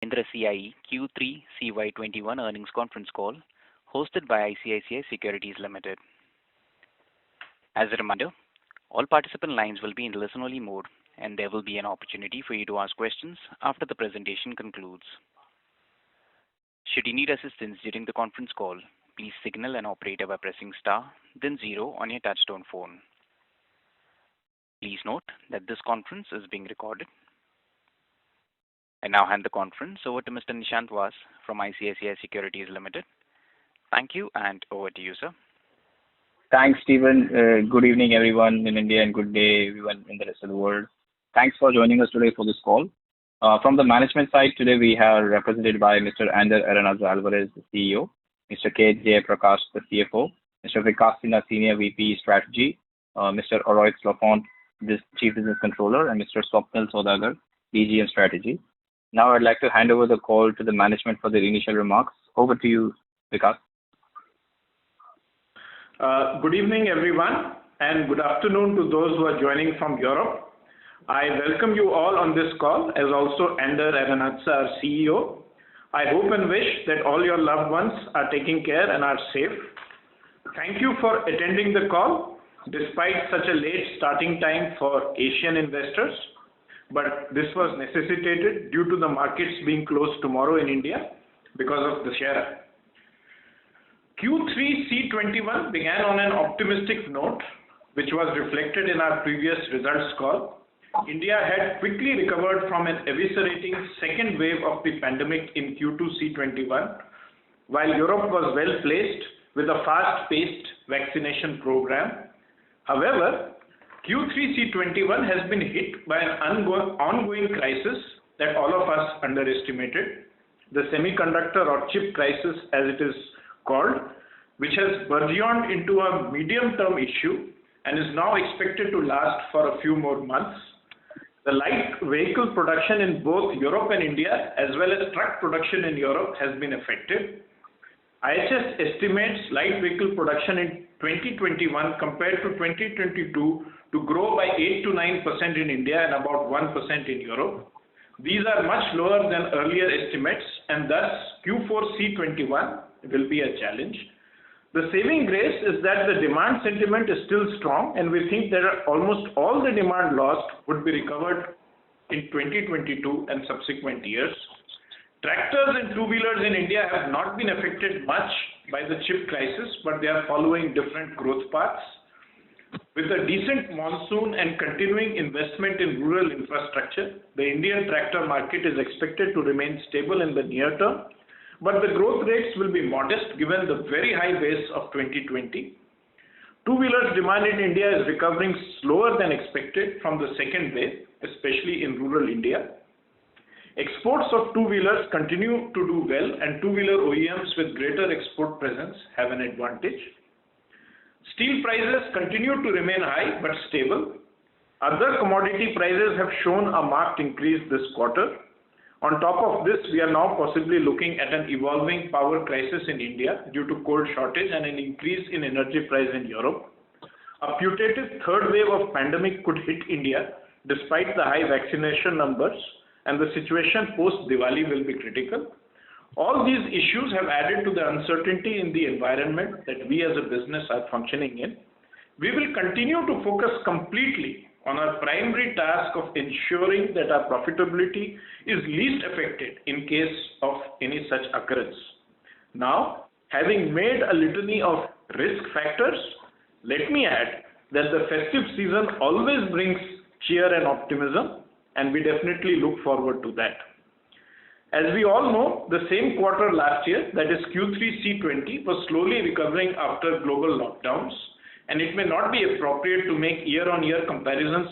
Mahindra CIE Q3 CY21 earnings conference call hosted by ICICI Securities Limited. As a reminder, all participant lines will be in listen-only mode, and there will be an opportunity for you to ask questions after the presentation concludes. Should you need assistance during the conference call, please signal an operator by pressing star, then 0 on your touchtone phone. Please note that this conference is being recorded. I now hand the conference over to Mr. Nishant Vas from ICICI Securities Limited. Thank you, and over to you, sir. Thanks, Stephen. Good evening, everyone in India, and good day, everyone in the rest of the world. Thanks for joining us today for this call. From the management side, today we are represented by Mr. Ander Alvarez, the CEO, Mr. K. J. Prakash, the CFO, Mr. Vikas Sinha, Senior VP Strategy, Mr. Oroy Lafont, the Chief Business Controller, and Mr. Swapnil Sodagar, DGM Strategy. Now I'd like to hand over the call to the management for their initial remarks. Over to you, Vikas. Good evening, everyone, and good afternoon to those who are joining from Europe. I welcome you all on this call, as also Ander our CEO. I hope and wish that all your loved ones are taking care and are safe. Thank you for attending the call, despite such a late starting time for Asian investors. But this was necessitated due to the markets being closed tomorrow in India because of the Dussehra. Q3 C21 began on an optimistic note, which was reflected in our previous results call. India had quickly recovered from an eviscerating second wave of the pandemic in Q2 C21, while Europe was well placed with a fast-paced vaccination program. However, Q3 C21 has been hit by an ongoing crisis that all of us underestimated, the semiconductor or chip crisis as it is called, which has burgeoned into a medium-term issue and is now expected to last for a few more months. The light vehicle production in both Europe and India, as well as truck production in Europe, has been affected. IHS estimates light vehicle production in 2021 compared to 2022 to grow by 8 to 9% in India and about 1% in Europe. These are much lower than earlier estimates, and thus Q4 C21 will be a challenge. The saving grace is that the demand sentiment is still strong, and we think that almost all the demand lost would be recovered in 2022 and subsequent years. Tractors and two-wheelers in India have not been affected much by the chip crisis, but they are following different growth paths. With a decent monsoon and continuing investment in rural infrastructure, the Indian tractor market is expected to remain stable in the near term, but the growth rates will be modest given the very high base of 2020. Two-wheelers demand in India is recovering slower than expected from the second wave, especially in rural India. Exports of two-wheelers continue to do well, and two-wheeler OEMs with greater export presence have an advantage. Steel prices continue to remain high but stable. Other commodity prices have shown a marked increase this quarter. On top of this, we are now possibly looking at an evolving power crisis in India due to coal shortage and an increase in energy price in Europe. A putative third wave of pandemic could hit India despite the high vaccination numbers, and the situation post-Diwali will be critical. All these issues have added to the uncertainty in the environment that we as a business are functioning in. We will continue to focus completely on our primary task of ensuring that our profitability is least affected in case of any such occurrence. Now, having made a litany of risk factors, let me add that the festive season always brings cheer and optimism, and we definitely look forward to that. As we all know, the same quarter last year, that is Q3 C20, was slowly recovering after global lockdowns, and it may not be appropriate to make year-on-year comparisons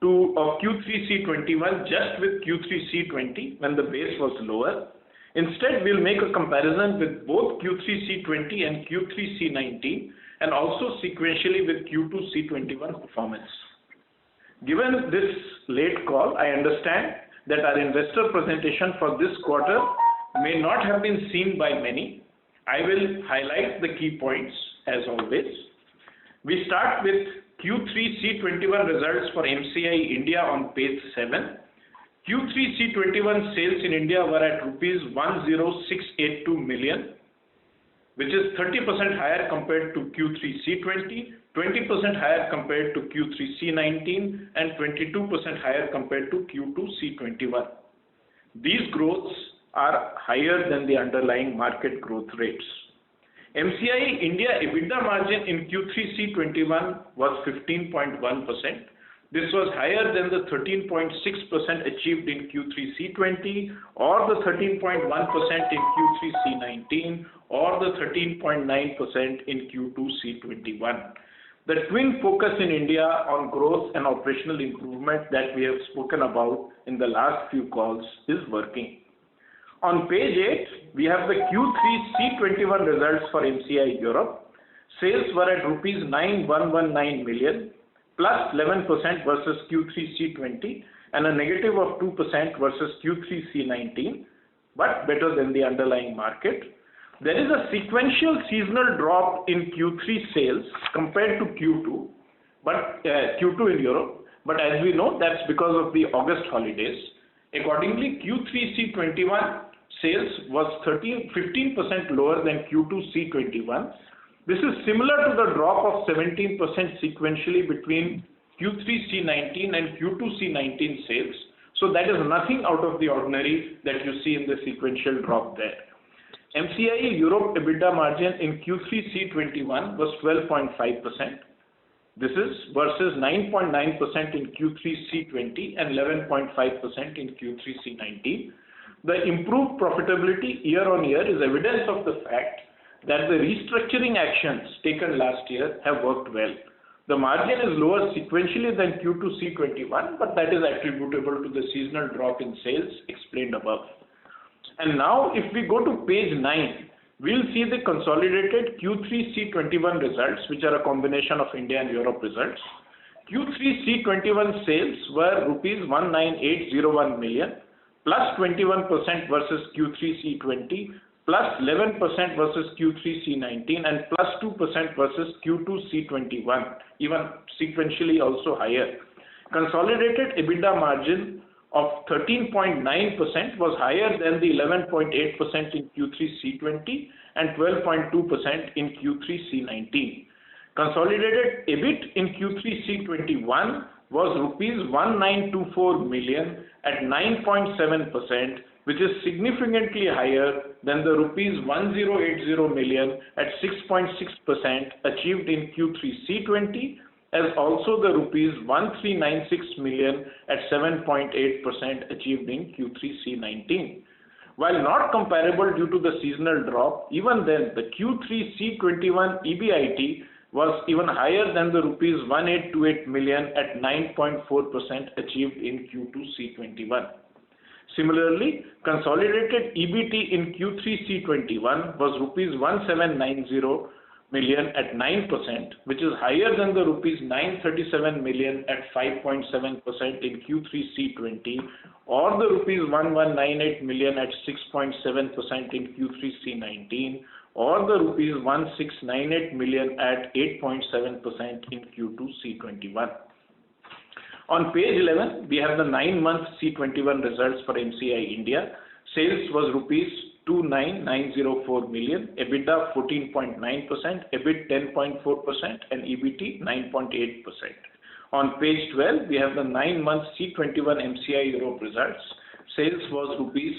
of Q3 C21 just with Q3 C20 when the base was lower. Instead, we'll make a comparison with both Q3 C20 and Q3 C19, and also sequentially with Q2 C21 performance. Given this late call, I understand that our investor presentation for this quarter may not have been seen by many. I will highlight the key points as always. We start with Q3 C21 results for MCI India on page 7. Q3 C21 sales in India were at rupees 10,682 million, which is 30% higher compared to Q3 C20, 20% higher compared to Q3 C19, and 22% higher compared to Q2 C21. These growths are higher than the underlying market growth rates. MCI India EBITDA margin in Q3 C21 was 15.1%. This was higher than the 13.6% achieved in Q3 C20 or the 13.1% in Q3 C19 or the 13.9% in Q2 C21. The twin focus in India on growth and operational improvement that we have spoken about in the last few calls is working. On page 8, we have the Q3 C21 results for MCI Europe. Sales were at rupees 9,119 million, plus 11% versus Q3 C20 and a negative of 2% versus Q3 C19, but better than the underlying market. There is a sequential seasonal drop in Q3 sales compared to Q2, but Q2 in Europe, but as we know, that's because of the August holidays. Accordingly, Q3 C21 sales was 15% lower than Q2 C21. This is similar to the drop of 17% sequentially between Q3 C19 and Q2 C19 sales. So that is nothing out of the ordinary that you see in the sequential drop there. MCI Europe EBITDA margin in Q3 C21 was 12.5%. This is versus 9.9% in Q3 C20 and 11.5% in Q3 C19. The improved profitability year on year is evidence of the fact that the restructuring actions taken last year have worked well. The margin is lower sequentially than Q2 C21, but that is attributable to the seasonal drop in sales explained above. And now if we go to page 9, we'll see the consolidated Q3 C21 results, which are a combination of India and Europe results. Q3 C21 sales were rupees 19,801 million, plus 21% versus Q3 C20, plus 11% versus Q3 C19, and plus 2% versus Q2 C21, even sequentially also higher. Consolidated EBITDA margin of 13.9% was higher than the 11.8% in Q3 C20 and 12.2% in Q3 C19. Consolidated EBIT in Q3 C21 was rupees 1924 million at 9.7%, which is significantly higher than the rupees 1080 million at 6.6% achieved in Q3 C20, as also the rupees 1396 million at 7.8% achieved in Q3 C19. While not comparable due to the seasonal drop, even then the Q3 C21 EBIT was even higher than the rupees 1828 million at 9.4% achieved in Q2 C21. Similarly, consolidated EBT in Q3 C21 was rupees 1790 million at 9%, which is higher than the rupees 937 million at 5.7% in Q3 C20 or the rupees 1198 million at 6.7% in Q3 C19 or the rupees 1698 million at 8.7% in Q2 C21. On page 11, we have the 9-month C21 results for MCI India. Sales was rupees 29,904 million, EBITDA 14.9%, EBIT 10.4%, and EBT 9.8%. On page 12, we have the 9-month C21 MCI Europe results. Sales was rupees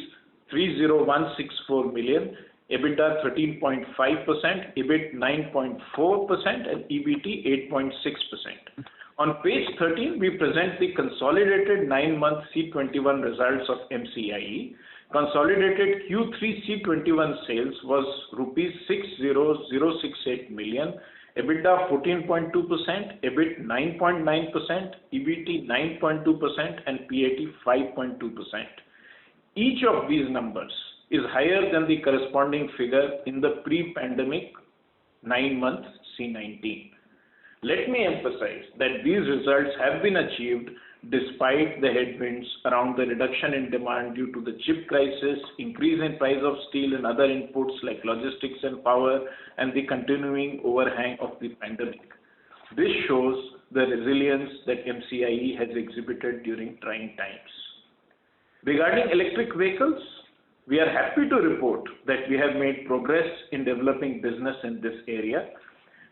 30,164 million, EBITDA 13.5%, EBIT 9.4%, and EBT 8.6%. On page 13, we present the consolidated 9-month C21 results of MCIE. Consolidated Q3 C21 sales was rupees 60,068 million, EBITDA 14.2%, EBIT 9.9%, EBT 9.2%, and PAT 5.2%. Each of these numbers is higher than the corresponding figure in the pre-pandemic 9-month C19. Let me emphasize that these results have been achieved despite the headwinds around the reduction in demand due to the chip crisis, increase in price of steel and other inputs like logistics and power, and the continuing overhang of the pandemic. This shows the resilience that MCIE has exhibited during trying times. Regarding electric vehicles, we are happy to report that we have made progress in developing business in this area.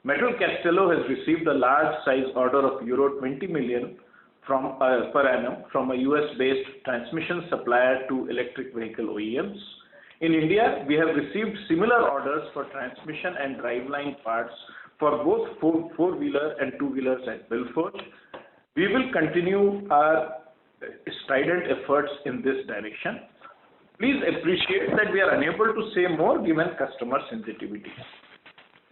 Metal Castello has received a large size order of euro 20 million per annum from a US-based transmission supplier to electric vehicle OEMs. In India, we have received similar orders for transmission and driveline parts for both four-wheeler and two-wheelers at Belfort. We will continue our strident efforts in this direction. Please appreciate that we are unable to say more given customer sensitivity.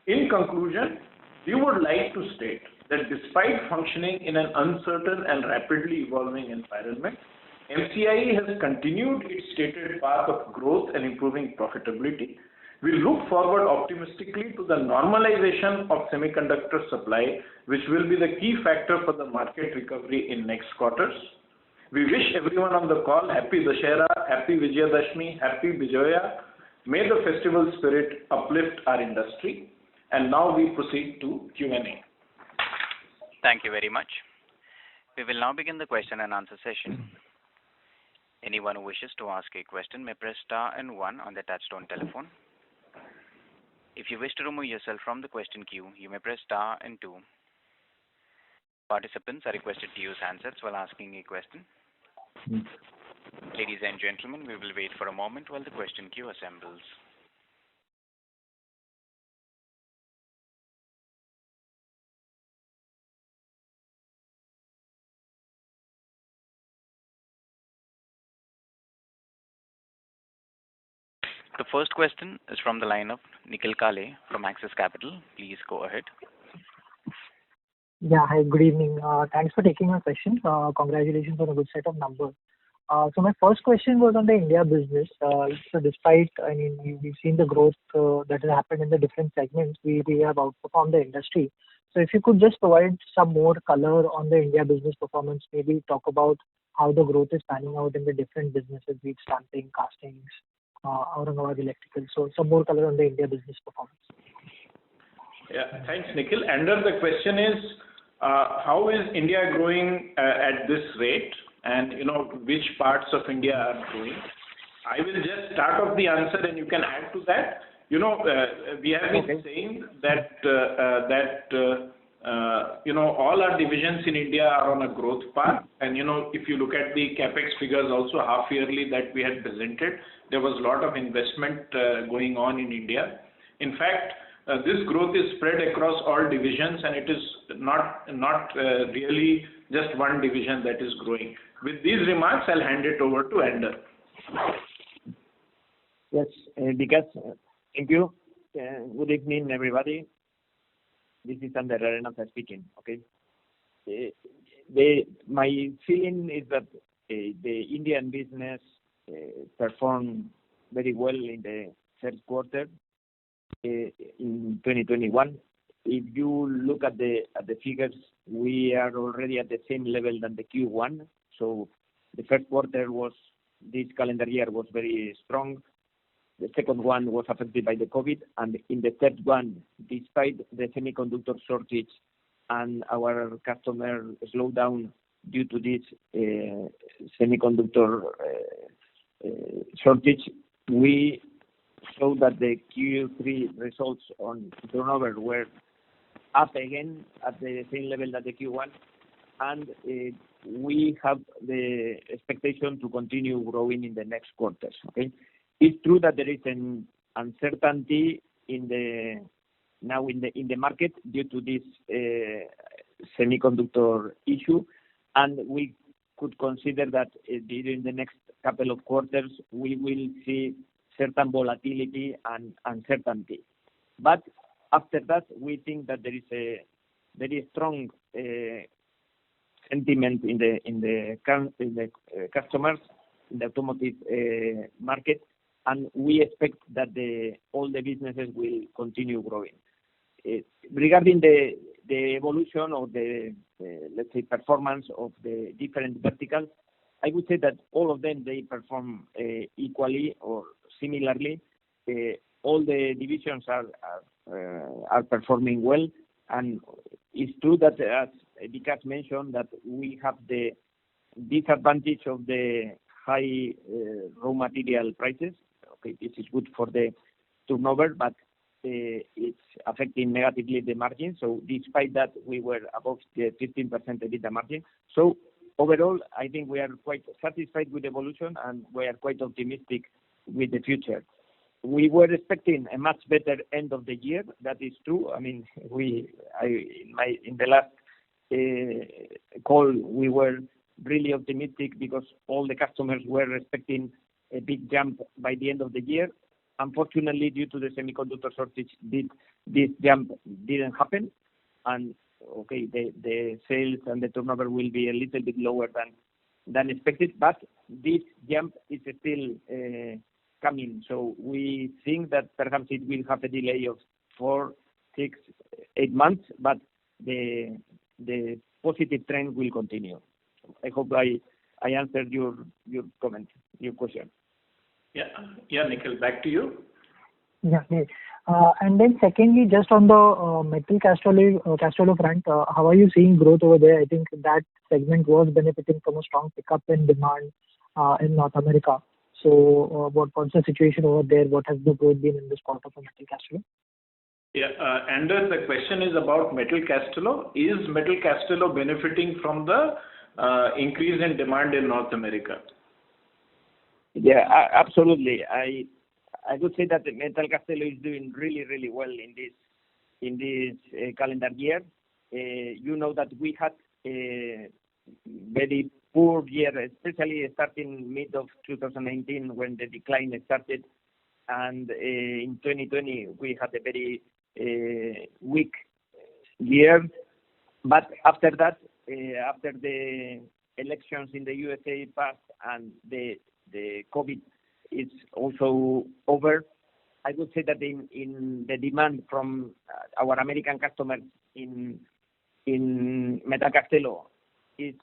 In conclusion, we would like to state that despite functioning in an uncertain and rapidly evolving environment, MCIE has continued its stated path of growth and improving profitability. We look forward optimistically to the normalization of semiconductor supply, which will be the key factor for the market recovery in next quarters. We wish everyone on the call happy Dussehra, happy Vijayadashmi, happy Bijoya. May the festival spirit uplift our industry. And now we proceed to Q&A. Thank you very much. We will now begin the question and answer session. Anyone who wishes to ask a question may press star and one on the touchtone telephone. If you wish to remove yourself from the question queue, you may press star and two. Participants are requested to use handsets while asking a question. Ladies and gentlemen, we will wait for a moment while the question queue assembles. The first question is from the line of Nikhil Kale from Axis Capital. Please go ahead. Yeah, hi, good evening. Thanks for taking my question. Congratulations on a good set of numbers. So my first question was on the India business. So despite, we've seen the growth that has happened in the different segments, we have outperformed the industry. So if you could just provide some more color on the India business performance, maybe talk about how the growth is panning out in the different businesses, be it stamping, castings, Aurangabad electrical. So some more color on the India business performance. Yeah, thanks, Nikhil. Under the question is, how is India growing at this rate, and which parts of India are growing? I will just start off the answer, and you can add to that. We have been saying that all our divisions in India are on a growth path, and if you look at the capex figures also half yearly that we had presented, there was a lot of investment going on in India. In fact, this growth is spread across all divisions, and it is not really just one division that is growing. With these remarks, I'll hand it over to Ender. Yes, Vikas, thank you. Good evening, everybody. This is Ender Arenas speaking. Okay. My feeling is that the Indian business performed very well in the third quarter in 2021. If you look at the figures, we are already at the same level than the Q1. So the first quarter this calendar year was very strong. The second one was affected by the COVID, and in the third one, despite the semiconductor shortage and our customer slowdown due to this semiconductor shortage, we saw that the Q3 results on turnover were up again at the same level as the Q1, and we have the expectation to continue growing in the next quarters. Okay, it's true that there is an uncertainty in the market due to this semiconductor issue, and we could consider that during the next couple of quarters we will see certain volatility and uncertainty. But after that, we think that there is a very strong sentiment in the customers in the automotive market, and we expect that all the businesses will continue growing. Regarding the evolution of the let's say performance of the different verticals, I would say that all of them they perform equally or similarly. All the divisions are performing well, and it's true that as Vikas mentioned that we have the disadvantage of the high raw material prices. Okay, this is good for the turnover, but it's affecting negatively the margin. So despite that, we were above the 15% EBITDA margin. So overall, I think we are quite satisfied with the evolution, and we are quite optimistic with the future. We were expecting a much better end of the year. That is true. I mean, in the last call, we were really optimistic because all the customers were expecting a big jump by the end of the year. Unfortunately, due to the semiconductor shortage, this jump didn't happen, and okay, the sales and the turnover will be a little bit lower than expected, but this jump is still coming. So we think that perhaps it will have a delay of 4, 6, 8 months, but the positive trend will continue. I hope I answered your comment, your question. Yeah, Nikhil, back to you. Yeah. And then secondly, just on the metal Castello front, how are you seeing growth over there? I think that segment was benefiting from a strong pickup in demand in North America. So what's the situation over there? What has the growth been in this quarter for metal Castello? Yeah, Anders, the question is about metal Castello. Is metal Castello benefiting from the increase in demand in North America? Yeah, absolutely. I would say that the metal Castello is doing really, really well in this calendar year. You know that we had a very poor year, especially starting mid of 2019 when the decline started, and in 2020 we had a very weak year. But after that, after the elections in the USA passed and the COVID is also over, I would say that in the demand from our American customers in metal Castello is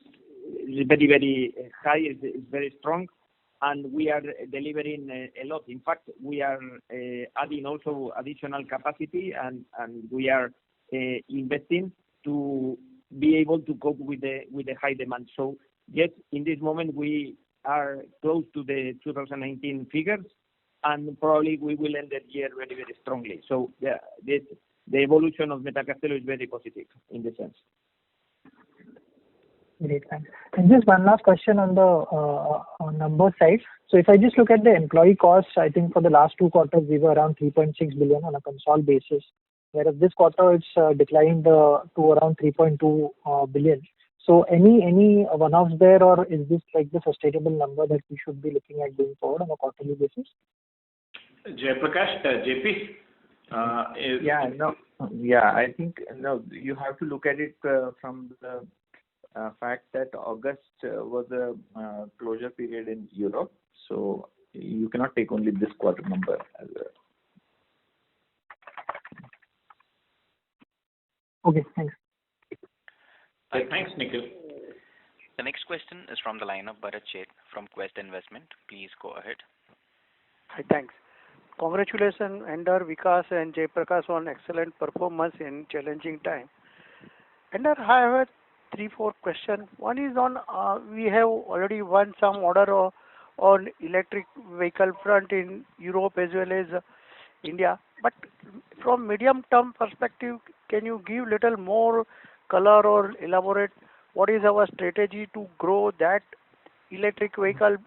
very, very high, is very strong, and we are delivering a lot. In fact, we are adding also additional capacity, and we are investing to be able to cope with the high demand. So yes, in this moment we are close to the 2019 figures, and probably we will end the year very, very strongly. So the evolution of metal Castello is very positive in the sense. Great, thanks. And just one last question on the number side. So if I just look at the employee costs, I think for the last 2 quarters we were around 3.6 billion on a consolidated basis, whereas this quarter it's declined to around 3.2 billion. So any one-offs there, or is this like the sustainable number that we should be looking at going forward on a quarterly basis? Jayaprakash, JP? I think you have to look at it from the fact that August was a closure period in Europe, so you cannot take only this quarter number as a... Okay, thanks. Thanks, Nikhil. The next question is from the line of Bharat Sheth from Quest Investment. Please go ahead. Hi, thanks. Congratulations, Ender, Vikas, and Jayaprakash on excellent performance in challenging time. Ender, I have 3-4 questions. One is on we have already won some order on electric vehicle front in Europe as well as India. But from medium term perspective, can you give little more color or elaborate what is our strategy to grow that electric vehicle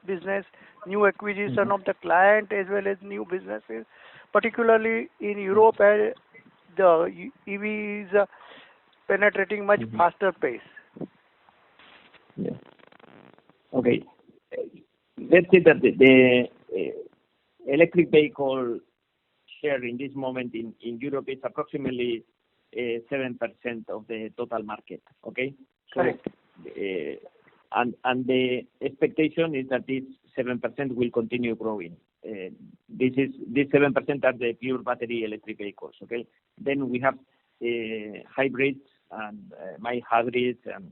business, new acquisition of the client as well as new businesses, particularly in Europe where the EV is penetrating much faster pace? Yeah. Okay. Let's say that the electric vehicle share in this moment in Europe is approximately 7% of the total market. Okay. Correct. And the expectation is that this 7% will continue growing. This 7% are the pure battery electric vehicles. Okay. Then we have hybrids and mild hybrids and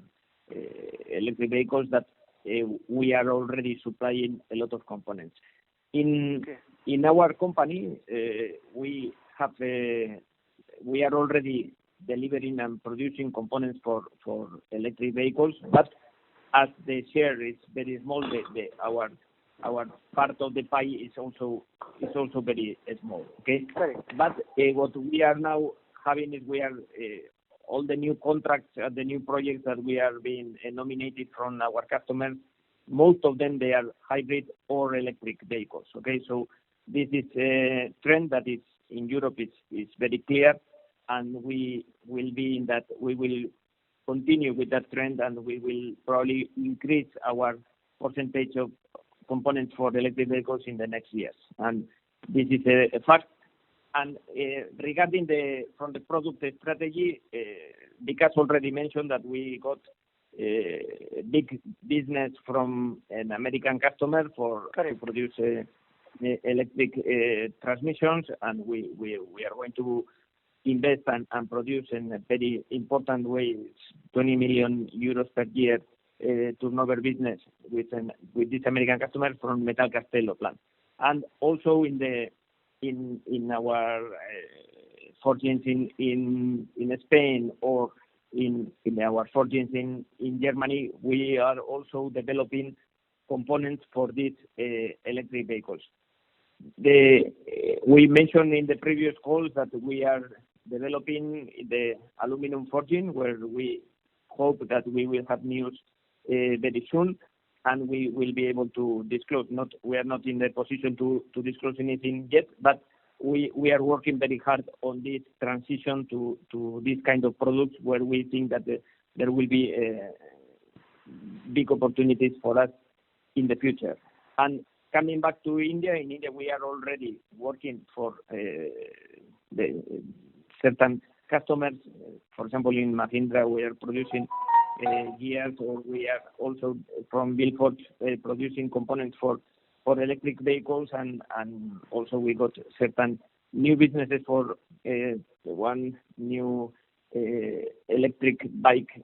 electric vehicles that we are already supplying a lot of components. In our company, we are already delivering and producing components for electric vehicles, but as the share is very small, our part of the pie is also very small. Okay. Correct. But what we are now having is we are all the new contracts, the new projects that we are being nominated from our customers. Most of them they are hybrid or electric vehicles. Okay, so this is a trend that is in Europe is very clear, and we will be in that. We will continue with that trend, and we will probably increase our percentage of components for electric vehicles in the next years. And this is a fact. And regarding from the product strategy, Vikas already mentioned that we got big business from an American customer to produce electric transmissions, and we are going to invest and produce in a very important way, 20 million euros per year turnover business with this American customer from Metal Castello plant, and also in our forgings in Spain or in our forgings in Germany, we are also developing components for these electric vehicles. We mentioned in the previous calls that we are developing the aluminum forging, where we hope that we will have news very soon, and we will be able to disclose. We are not in the position to disclose anything yet, but we are working very hard on this transition to this kind of products, where we think that there will be big opportunities for us in the future. And coming back to India, in India we are already working for the certain customers. For example, in Mahindra we are producing gears, or we are also from Vilfort producing components for electric vehicles, and also we got certain new businesses for one new electric bike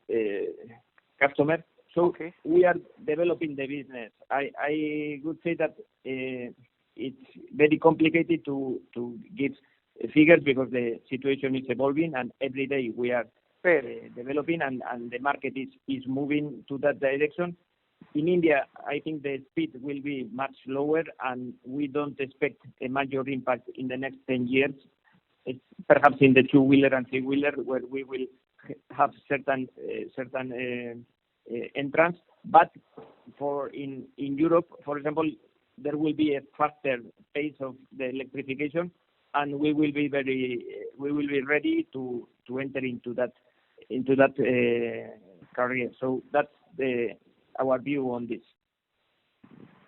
customer. So we are developing the business. I would say that it's very complicated to give figures, because the situation is evolving, and every day we are developing, and the market is moving to that direction. In India, I think the speed will be much lower, and we don't expect a major impact in the next 10 years. It's perhaps in the two-wheeler and three-wheeler, where we will have certain entrance. But in Europe, for example, there will be a faster pace of the electrification, and we will be ready to enter into that career. So that's our view on this.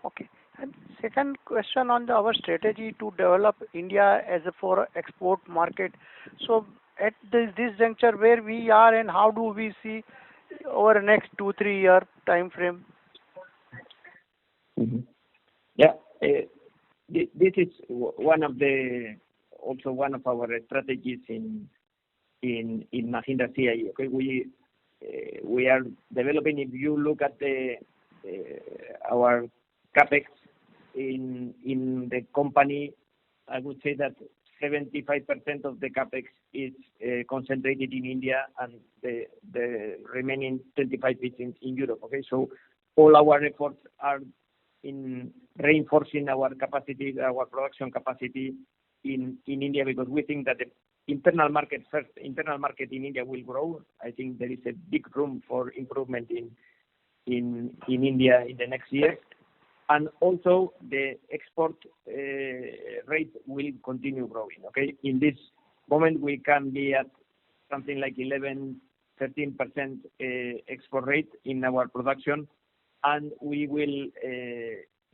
Okay. And second question on our strategy to develop India as for export market. So at this juncture, where we are and how do we see over the next 2-3 year time frame? Mm-hmm. Yeah, this is one of our strategies in Mahindra CIE. Okay, we are developing. If you look at our capex in the company, I would say that 75% of the capex is concentrated in India, and the remaining 25% is in Europe. Okay, so all our efforts are in reinforcing our capacity, our production capacity in India, because we think that the internal market in India will grow. I think there is a big room for improvement in India in the next year, and also the export rate will continue growing. Okay, in this moment we can be at something like 11-13% export rate in our production, and we will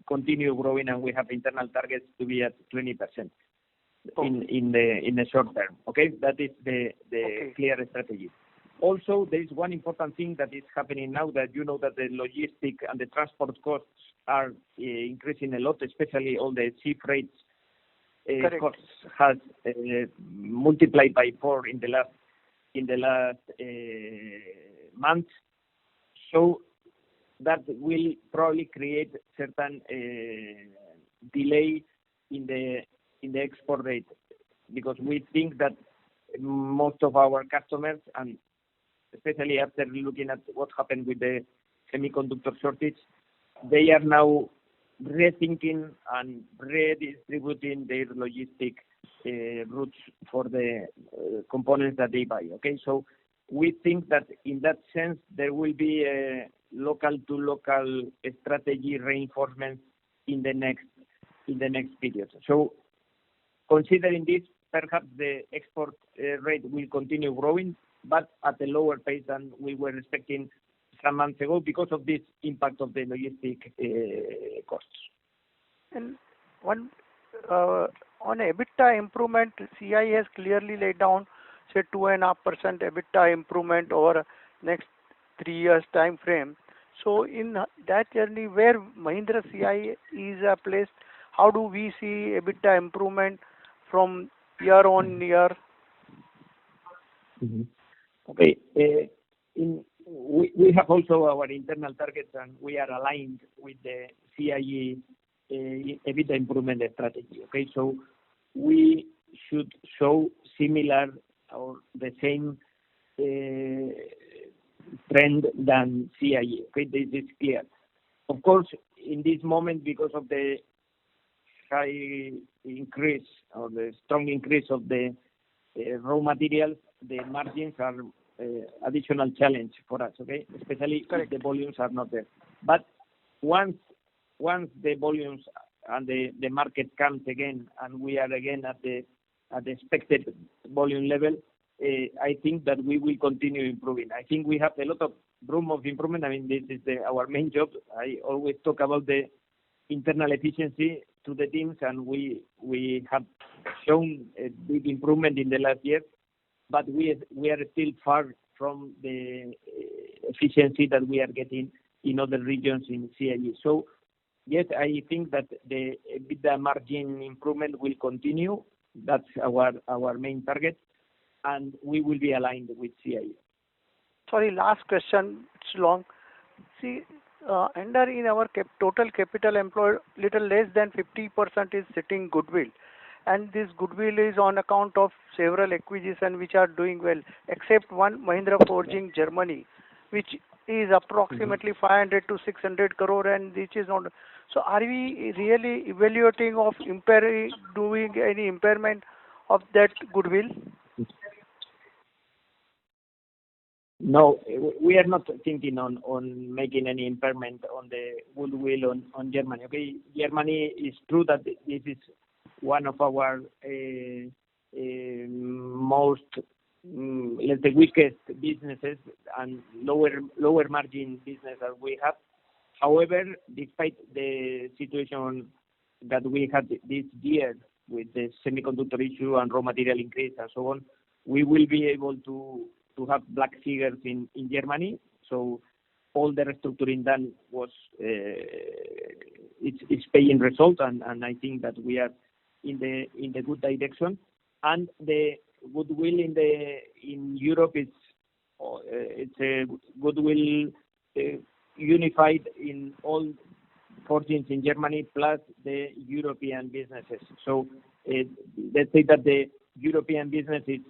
continue growing, and we have internal targets to be at 20%. In the short term. Okay, that is the clear strategy. Also, there is one important thing that is happening now, that you know that the logistic and the transport costs are increasing a lot, especially all the sea freights costs has multiplied by 4 in the last month. So that will probably create certain delay in the export rate, because we think that most of our customers, and especially after looking at what happened with the semiconductor shortage, they are now rethinking and redistributing their logistic routes for the components that they buy. Okay, so we think that in that sense there will be a local to local strategy reinforcement in the next period. So considering this, perhaps the export rate will continue growing, but at a lower pace than we were expecting some months ago because of this impact of the logistic costs. And one on EBITDA improvement, CIE has clearly laid down, say 2.5% EBITDA improvement over next 3 years time frame. So in that journey, where Mahindra CIE is placed, how do we see EBITDA improvement from year on year? Mm-hmm. Okay. We have also our internal targets, and we are aligned with the CIE EBITDA improvement strategy. Okay, so we should show similar or the same trend than CIE. Okay, this is clear. Of course, in this moment, because of the high increase or the strong increase of the raw materials, the margins are additional challenge for us. Okay, especially if the volumes are not there. But once the volumes and the market comes again, and we are again at the expected volume level, I think that we will continue improving. I think we have a lot of room of improvement. I mean, this is our main job. I always talk about the internal efficiency to the teams, and we have shown a big improvement in the last year, but we are still far from the efficiency that we are getting in other regions in CIE. So yes, I think that the EBITDA margin improvement will continue. That's our main target, and we will be aligned with CIE. Sorry, last question. It's long. See, under in our total capital employed, little less than 50% is sitting goodwill, and this goodwill is on account of several acquisitions which are doing well, except one Mahindra Forging Germany, which is approximately 500 to 600 crore, and which is not. So, are we really evaluating of doing any impairment of that goodwill? No, we are not thinking on making any impairment on the goodwill on Germany. Okay, Germany is true that this is one of our most, let's say, weakest businesses and lower margin business that we have. However, despite the situation that we had this year with the semiconductor issue and raw material increase and so on, we will be able to have black figures in Germany. So all the restructuring done was it's paying results, and I think that we are in the good direction. And the goodwill in Europe it's a goodwill unified in all forgings in Germany plus the European businesses. So let's say that the European business is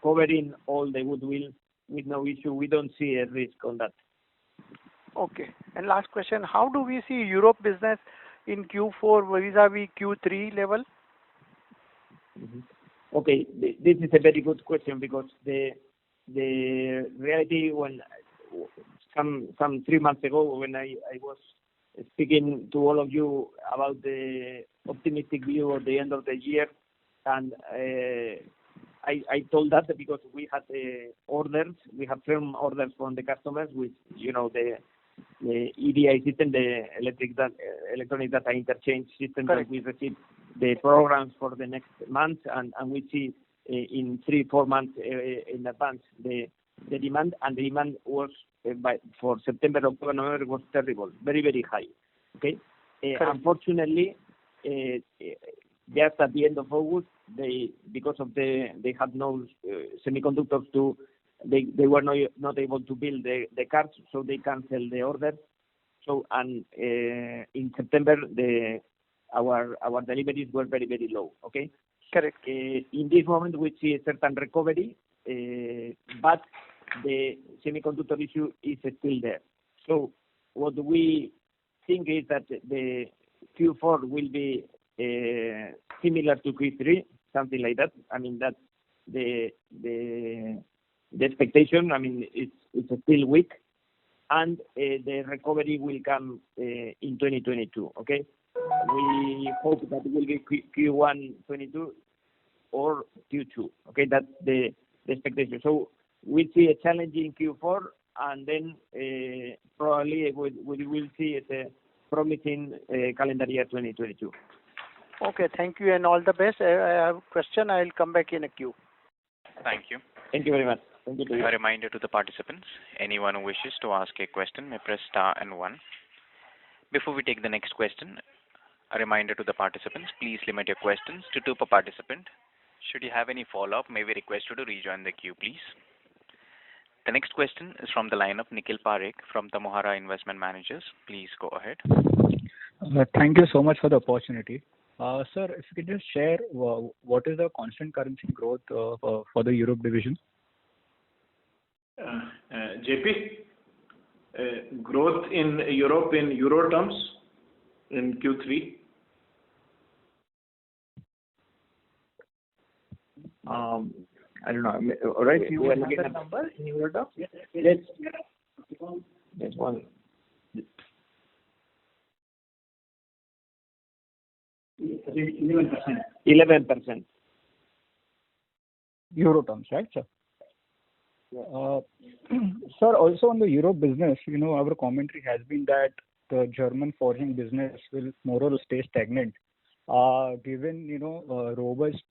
covering all the goodwill with no issue. We don't see a risk on that. Okay. And last question, how do we see Europe business in Q4 vis-a-vis Q3 level? Mm-hmm. Okay, this is a very good question, because the reality, when some 3 months ago, when I was speaking to all of you about the optimistic view of the end of the year, and I told that because we had orders, we have firm orders from the customers with, the EDI system, the electronic data interchange system. Correct. That we received the programs for the next month, and we see in 3-4 months in advance the demand, and the demand was for September, October, November was terrible, very, very high. Okay, unfortunately, just at the end of August, because of they had no semiconductors they were not able to build the cars, so they canceled the order. So, and in September our deliveries were very, very low. Okay. Correct. In this moment we see a certain recovery, but the semiconductor issue is still there. So what we think is that the Q4 will be similar to Q3, something like that. I mean, that's the expectation. I mean, it's still weak, and the recovery will come in 2022. Okay, we hope that it will be Q1 22 or Q2. Okay, that's the expectation. So we see a challenging Q4, and then probably we will see a promising calendar year 2022. Okay, thank you and all the best. I have a question. I will come back in a queue. Thank you. Thank you very much. Thank you to you. A reminder to the participants, anyone who wishes to ask a question may press star and one. Before we take the next question, a reminder to the participants, please limit your questions to 2 per participant. Should you have any follow-up, may we request you to rejoin the queue, please. The next question is from the line of Nikhil Parekh from the Mohara Investment Managers. Please go ahead. Thank you so much for the opportunity. Sir, if you could just share what is the constant currency growth for the Europe division? JP, growth in Europe in euro terms in Q3? I don't know. All right, You want the number in euro terms? Yes. Yes, one. 11%. Euro terms, right, sir? Yeah. Sir, also on the Europe business, our commentary has been that the German forging business will more or less stay stagnant, given robust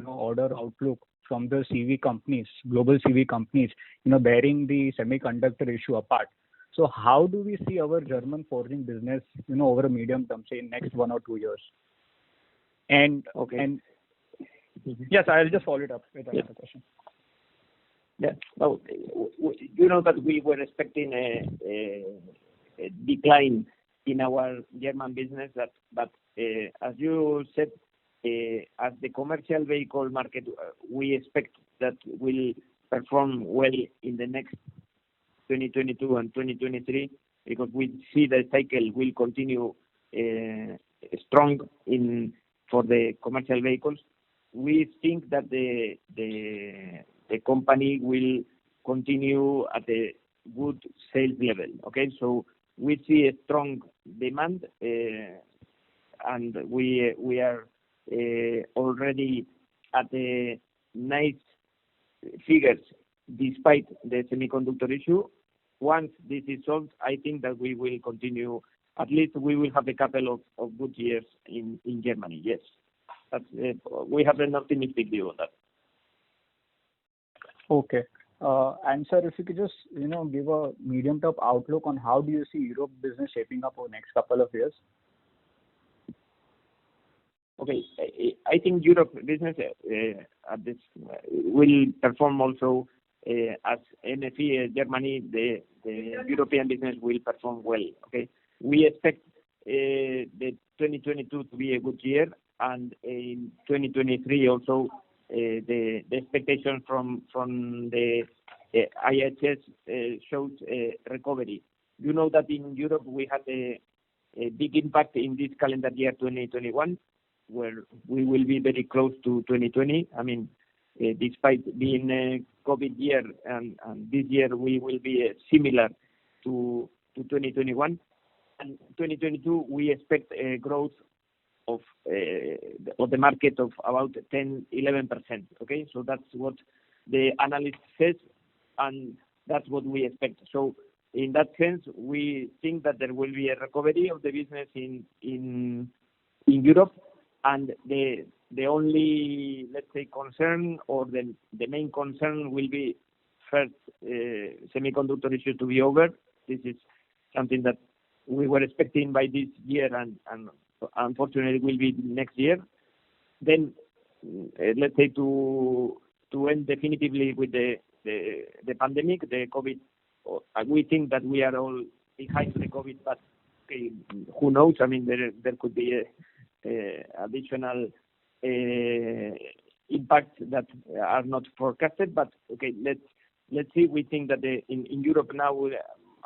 order outlook from the CV companies, global CV companies, bearing the semiconductor issue apart. So how do we see our German forging business, over a medium term, say in next 1 or 2 years? And yes, I'll just follow it up with another question. Yeah. No, you know that we were expecting a decline in our German business, but as you said, as the commercial vehicle market, we expect that will perform well in the next 2022 and 2023, because we see the cycle will continue strong for the commercial vehicles. We think that the company will continue at a good sales level. Okay, so we see a strong demand, and we are already at a nice figures despite the semiconductor issue. Once this is solved, I think that we will continue. At least we will have a couple of good years in Germany. Yes, that's we have an optimistic view on that. Okay. And sir, if you could just give a medium-term outlook on how do you see Europe business shaping up over the next couple of years? Okay, I think Europe business at this will perform also as MFE Germany. The European business will perform well. Okay, we expect the 2022 to be a good year, and in 2023 also the expectation from the IHS shows recovery. You know that in Europe we had a big impact in this calendar year 2021, where we will be very close to 2020. I mean, despite being a COVID year, and this year we will be similar to 2021. And 2022 we expect a growth of the market of about 10-11%. Okay, so that's what the analyst says, and that's what we expect. So in that sense, we think that there will be a recovery of the business in Europe, and the only, let's say, concern, or the main concern will be first semiconductor issue to be over. This is something that we were expecting by this year, and unfortunately will be next year. Then let's say to end definitively with the pandemic, the COVID. We think that we are all behind the COVID, but okay, who knows? I mean, there could be additional impacts that are not forecasted. But okay, let's see. We think that in Europe now,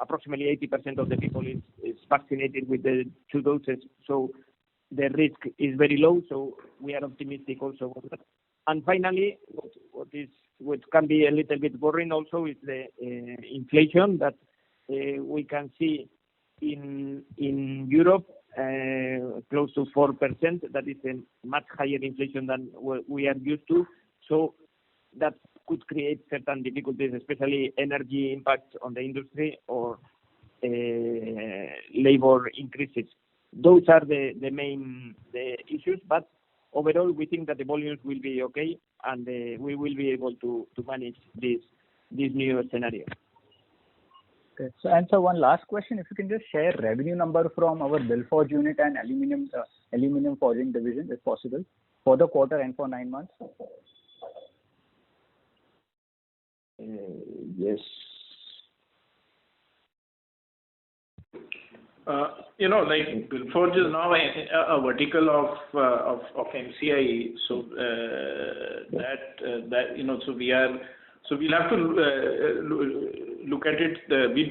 approximately 80% of the people is vaccinated with the 2 doses, so the risk is very low. So we are optimistic also on that. And finally, what can be a little bit worrying also is the inflation that we can see in Europe, close to 4%. That is a much higher inflation than we are used to. So that could create certain difficulties, especially energy impacts on the industry or labor increases. Those are the main issues, but overall we think that the volumes will be okay, and we will be able to manage this new scenario. Okay. So, and so one last question, if you can just share revenue number from our Bill Forge unit and aluminum forging division, if possible, for the quarter and for 9 months. Yes. Like Bill Forge is now a vertical of MCIE, so so we'll have to look at it. We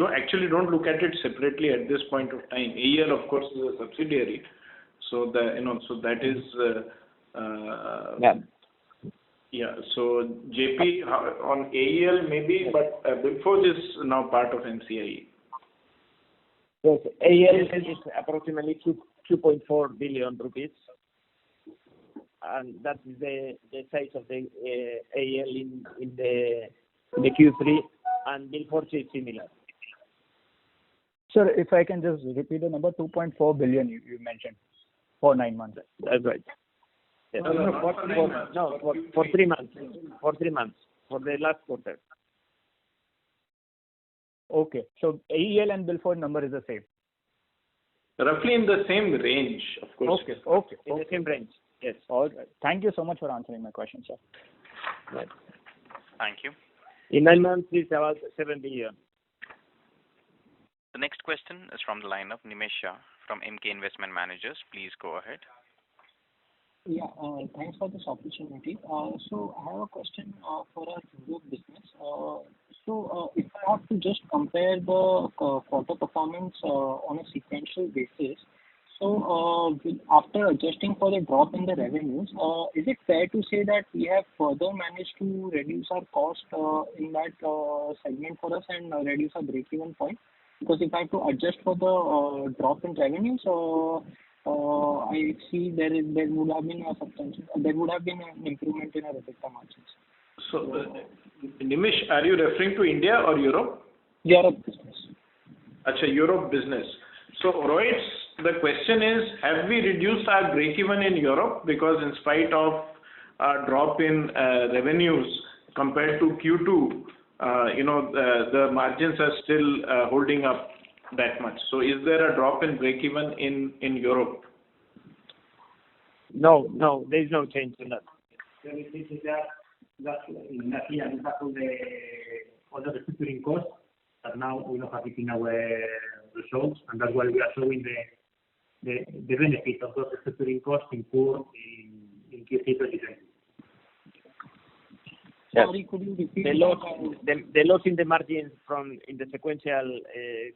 don't look at it separately at this point of time. AEL, of course, is a subsidiary, so that is yeah. So JP on AEL maybe, but Bill Forge is now part of MCIE. Yes, AEL is approximately 2.4 billion rupees, and that is the size of the AEL in the Q3, and Bill Forge is similar. Sir, if I can just repeat the number, 2.4 billion you mentioned for 9 months. That's right. Yes. For 3 months. For 3 months. For the last quarter. Okay. So AEL and Bill Forge number is the same. Roughly in the same range, of course. Okay. In the same range. Yes. All right. Thank you so much for answering my question, sir. Right. Thank you. In 9 months, it's about 7 billion. The next question is from the line of Nimesh Shah from MK Investment Managers. Please go ahead. Yeah, thanks for this opportunity. So I have a question for our Europe business. So if I have to just compare the quarter performance on a sequential basis, so after adjusting for the drop in the revenues, is it fair to say that we have further managed to reduce our cost in that segment for us and reduce our break-even point? Because if I have to adjust for the drop in revenues, I see there would have been an improvement in our EBITDA margins. So, Nimish, are you referring to India or Europe? Europe business. Achha, Europe business. So, Rohit, the question is, have we reduced our break-even in Europe? Because in spite of a drop in revenues compared to Q2, the margins are still holding up that much. So is there a drop in break-even in Europe? No, there is no change in that. That's in that year, we have all the restructuring costs that now we don't have it in our results, and that's why we are showing the benefit of those restructuring costs incurred in Q3 2020. Yes. Sorry, could you repeat the loss in the margins in the sequential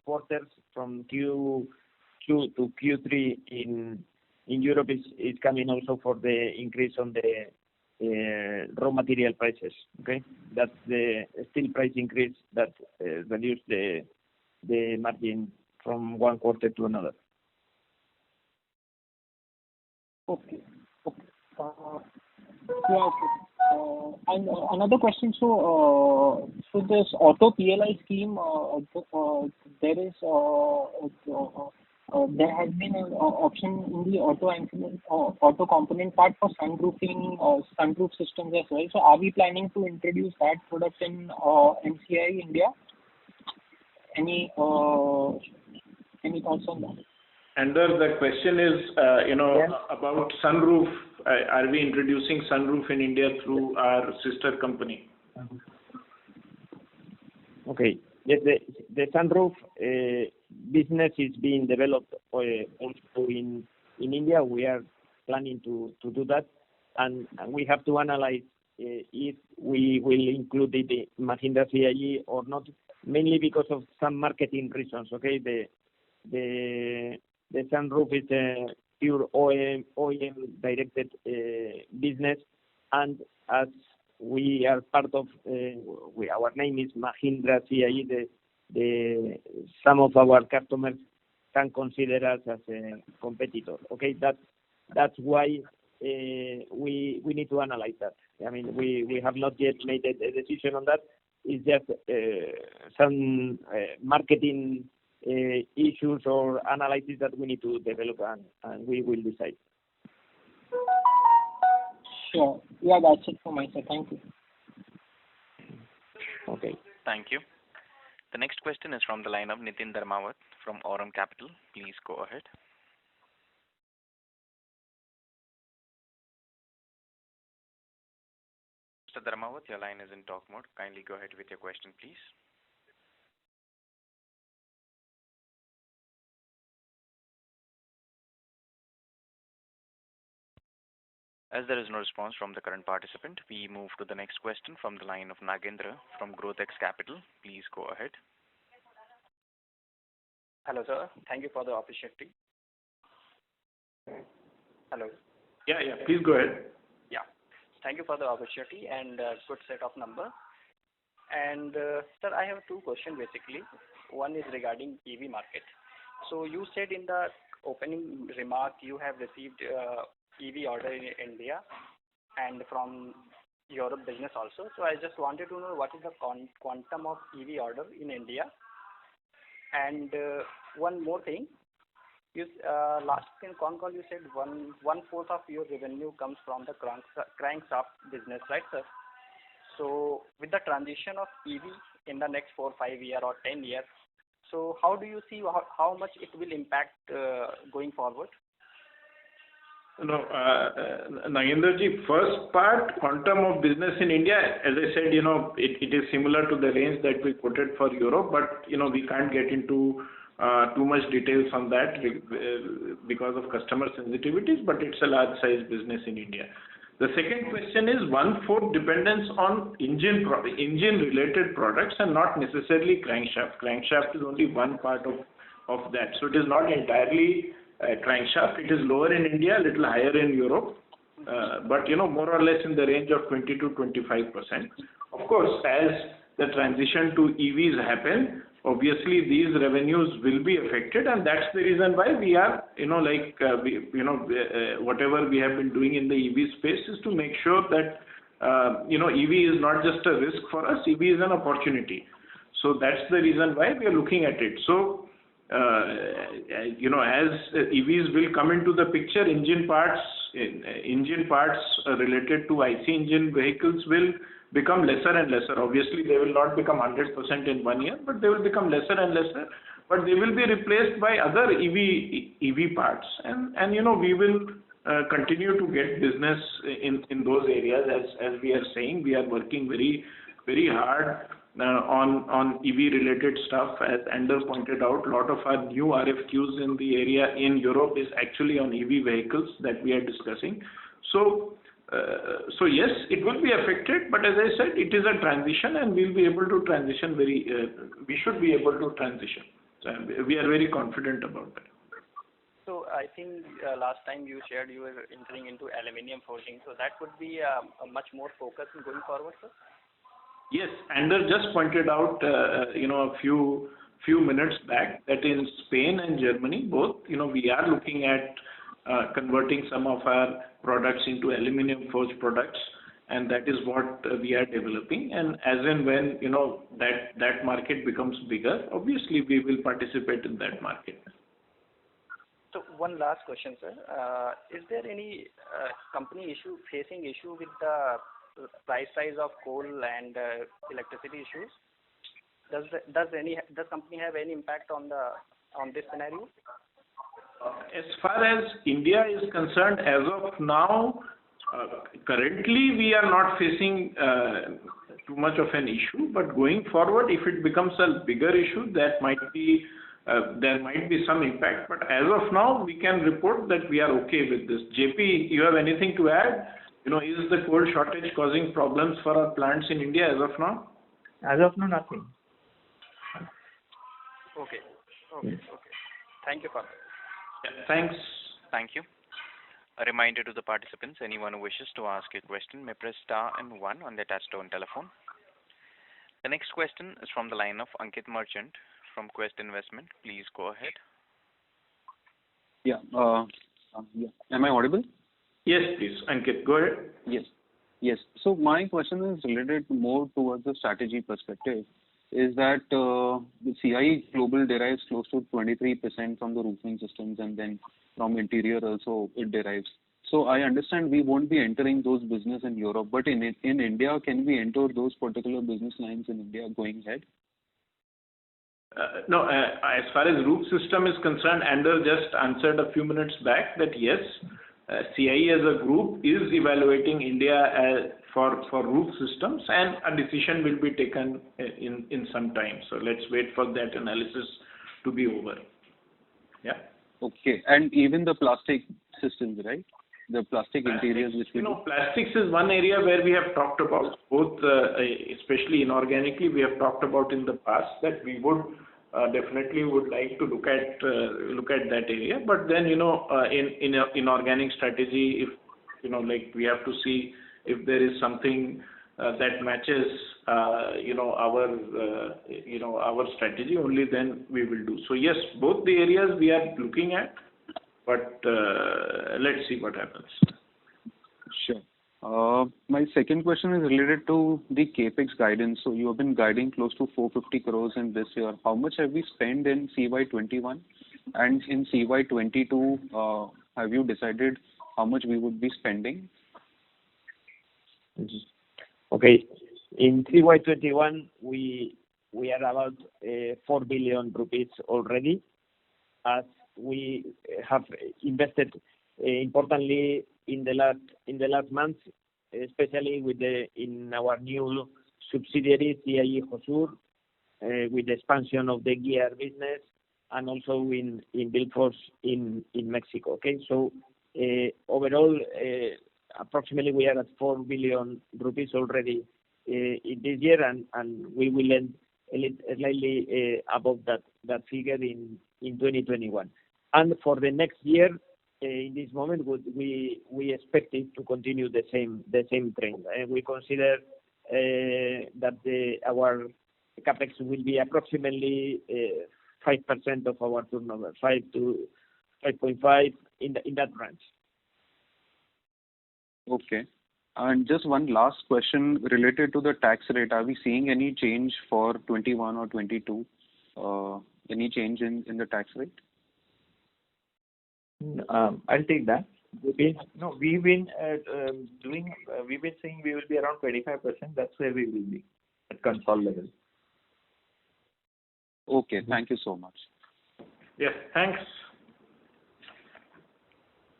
quarters from Q2 to Q3 in Europe is coming also for the increase on the raw material prices. Okay, that's the steel price increase that reduced the margin from one quarter to another. Okay. Yeah, okay. And another question, so this auto PLI scheme, there has been an option in the auto component part for sunroofing sunroof systems as well. So are we planning to introduce that product in MCI India? Any thoughts on that? And the question is, about sunroof. Are we introducing sunroof in India through our sister company? Okay. Yes, the sunroof business is being developed also in India. We are planning to do that, and we have to analyze if we will include it in Mahindra CIE or not, mainly because of some marketing reasons. Okay, the sunroof is a pure OEM directed business, and as we are part of, our name is Mahindra CIE, some of our customers can consider us as a competitor. Okay, that's why we need to analyze that. I mean, we have not yet made a decision on that. It's just some marketing issues or analysis that we need to develop, and we will decide. Sure. Yeah, that's it from my side. Thank you. Okay. Thank you. The next question is from the line of Nitin Dharmawat from Aurum Capital. Please go ahead. Mr. Dharmawat, your line is in talk mode. Kindly go ahead with your question, please. As there is no response from the current participant, we move to the next question from the line of Nagendra from GrowthX Capital. Please go ahead. Hello, sir. Thank you for the opportunity. Hello. Yeah. Please go ahead. Yeah. Thank you for the opportunity and good set of numbers. And sir, I have two questions basically. One is regarding EV market. So you said in the opening remark you have received EV order in India and from Europe business also. So I just wanted to know what is the quantum of EV order in India. And one more thing, you last in con call you said one fourth of your revenue comes from the crankshaft business, right, sir? So with the transition of EV in the next 4, 5 years or 10 years, so how do you see how much it will impact going forward? No, Nagendraji, first part, quantum of business in India, as I said, it is similar to the range that we quoted for Europe, but, we can't get into too much details on that because of customer sensitivities, but it's a large size business in India. The second question is 1/4 dependence on engine related products and not necessarily crankshaft. Crankshaft is only one part of that. So it is not entirely crankshaft. It is lower in India, a little higher in Europe, but more or less in the range of 20 to 25%. Of course, as the transition to EVs happen, obviously these revenues will be affected, and that's the reason why we are, whatever we have been doing in the EV space is to make sure that, EV is not just a risk for us, EV is an opportunity. So that's the reason why we are looking at it. So, as EVs will come into the picture, engine parts related to IC engine vehicles will become lesser and lesser. Obviously, they will not become 100% in 1 year, but they will become lesser and lesser. But they will be replaced by other EV parts, and we will continue to get business in those areas. As we are saying, we are working very, very hard on EV related stuff. As Anders pointed out, a lot of our new RFQs in the area in Europe is actually on EV vehicles that we are discussing. So yes, it will be affected, but as I said, it is a transition, and we'll be able to transition we should be able to transition. So we are very confident about that. So I think last time you shared you were entering into aluminium forging, so that would be a much more focus going forward, sir? Yes, Anders just pointed out, a few minutes back that in Spain and Germany, both, we are looking at converting some of our products into aluminium forged products, and that is what we are developing. And as and when, that market becomes bigger, obviously we will participate in that market. So one last question, sir. Is there any company facing issue with the price rise of coal and electricity issues? Does company have any impact on this scenario? As far as India is concerned, as of now, currently we are not facing too much of an issue. But going forward, if it becomes a bigger issue, there might be some impact. But as of now, we can report that we are okay with this. JP, you have anything to add? Is the coal shortage causing problems for our plants in India as of now? As of now, nothing. Okay. Okay. Okay. Thank you for that. Yeah, thanks. Thank you. A reminder to the participants, anyone who wishes to ask a question may press star and one on their touchtone telephone. The next question is from the line of Ankit Merchant from Quest Investment. Please go ahead. Yeah. Yeah. Am I audible? Yes, please, Ankit, go ahead. Yes. Yes. So my question is related more towards the strategy perspective. Is that the CIE Global derives close to 23% from the roofing systems, and then from interior also it derives. So I understand we won't be entering those business in Europe, but in India, can we enter those particular business lines in India going ahead? No, as far as roof system is concerned, Ander just answered a few minutes back that yes, CIE as a group is evaluating India for roof systems, and a decision will be taken in some time. So let's wait for that analysis to be over. Yeah. Okay. And even the plastic systems, right? The plastic interiors which we plastics is one area where we have talked about both, especially inorganically, we have talked about in the past that we would definitely would like to look at that area. But then, in inorganic strategy, if, like we have to see if there is something that matches, our strategy, only then we will do. So yes, both the areas we are looking at, but let's see what happens. Sure. My second question is related to the capex guidance. So you have been guiding close to 450 crores in this year. How much have we spent in CY21, and in CY22? Have you decided how much we would be spending? Okay. In CY21, we are about 4 billion rupees already, as we have invested importantly in the last months, especially in our new subsidiary CIE Hosur, with the expansion of the gear business, and also in Bilfors in Mexico. Okay, so overall, approximately we are at 4 billion rupees already in this year, and we will end slightly above that figure in 2021. And for the next year, in this moment, we expect it to continue the same trend. We consider that our capex will be approximately 5% of our turnover, 5 to 5.5 in that range. Okay. And just one last question related to the tax rate. Are we seeing any change for 21 or 22? Any change in the tax rate? I'll take that. We've been saying we will be around 25%. That's where we will be at console level. Okay, thank you so much. Yes, thanks.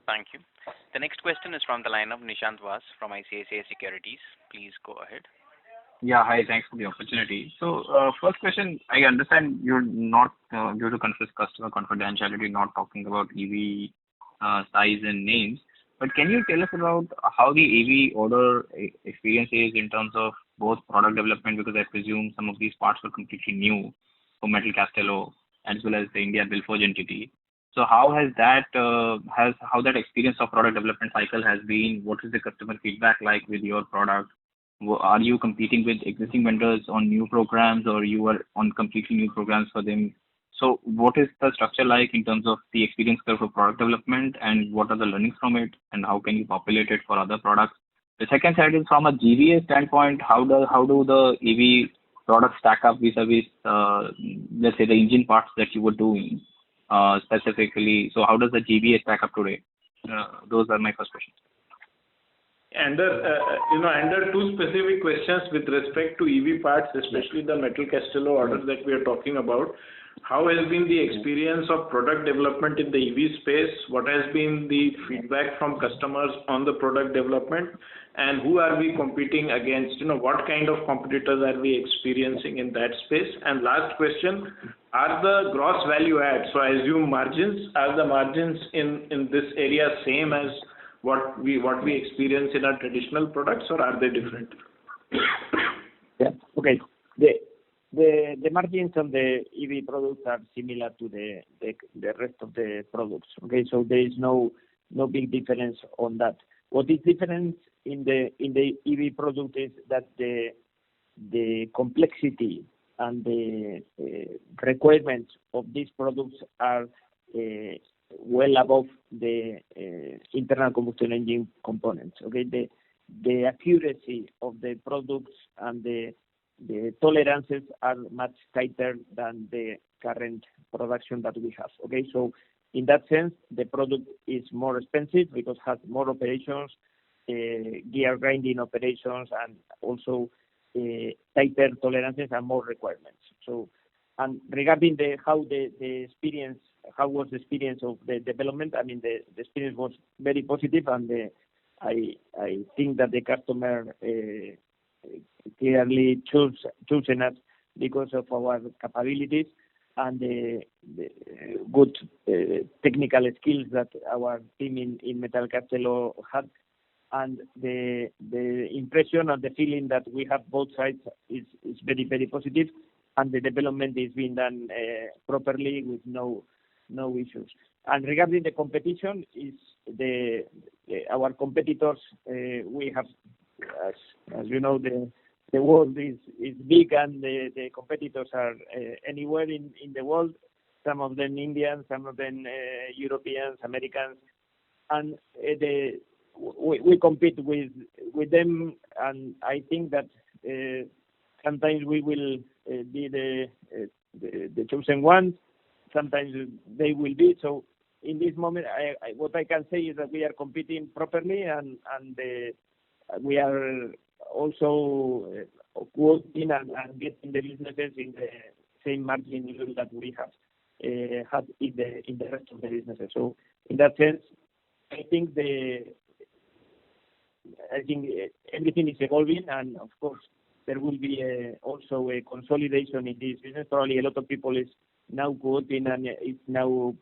Thank you. The next question is from the line of Nishant Vas from ICICI Securities. Please go ahead. Yeah, hi. Thanks for the opportunity. So, first question, I understand you're not, due to customer confidentiality, not talking about EV size and names. But can you tell us about how the EV order experience is in terms of both product development, because I presume some of these parts were completely new for Metal Castello as well as the India Bilfors entity. So how has that how that experience of product development cycle has been? What is the customer feedback like with your product? Are you competing with existing vendors on new programs, or you are on completely new programs for them? So what is the structure like in terms of the experience curve for product development, and what are the learnings from it, and how can you populate it for other products? The second side is from a GVA standpoint, how do the EV products stack up vis-a-vis, let's say, the engine parts that you were doing specifically? So how does the GVA stack up today? Those are my first questions. Under two specific questions with respect to EV parts, especially the Metal Castello order that we are talking about. How has been the experience of product development in the EV space? What has been the feedback from customers on the product development? And who are we competing against? What kind of competitors are we experiencing in that space? And last question, are the gross value add, so I assume margins, are the margins in this area same as what we experience in our traditional products, or are they different? Yeah. Okay. The margins on the EV products are similar to the rest of the products. Okay, so there is no big difference on that. What is different in the EV product is that the complexity and the requirements of these products are well above the internal combustion engine components. Okay, the accuracy of the products and the tolerances are much tighter than the current production that we have. Okay, so in that sense, the product is more expensive because it has more operations, gear grinding operations, and also tighter tolerances and more requirements. So, and regarding how was the experience of the development? I mean, the experience was very positive, and I think that the customer clearly chosen us because of our capabilities and the good technical skills that our team in Metal Castello had, and the impression and the feeling that we have both sides is very, very positive, and the development is being done properly with no issues. And regarding the competition, is our competitors, we have, as you know, the world is big, and the competitors are anywhere in the world, some of them Indian, some of them Europeans, Americans, and we compete with them, and I think that sometimes we will be the chosen ones, sometimes they will be. So in this moment, what I can say is that we are competing properly, and we are also working and getting the businesses in the same margin level that we have had in the rest of the businesses. So in that sense, I think everything is evolving, and of course there will be also a consolidation in this business. Probably a lot of people is now working and is now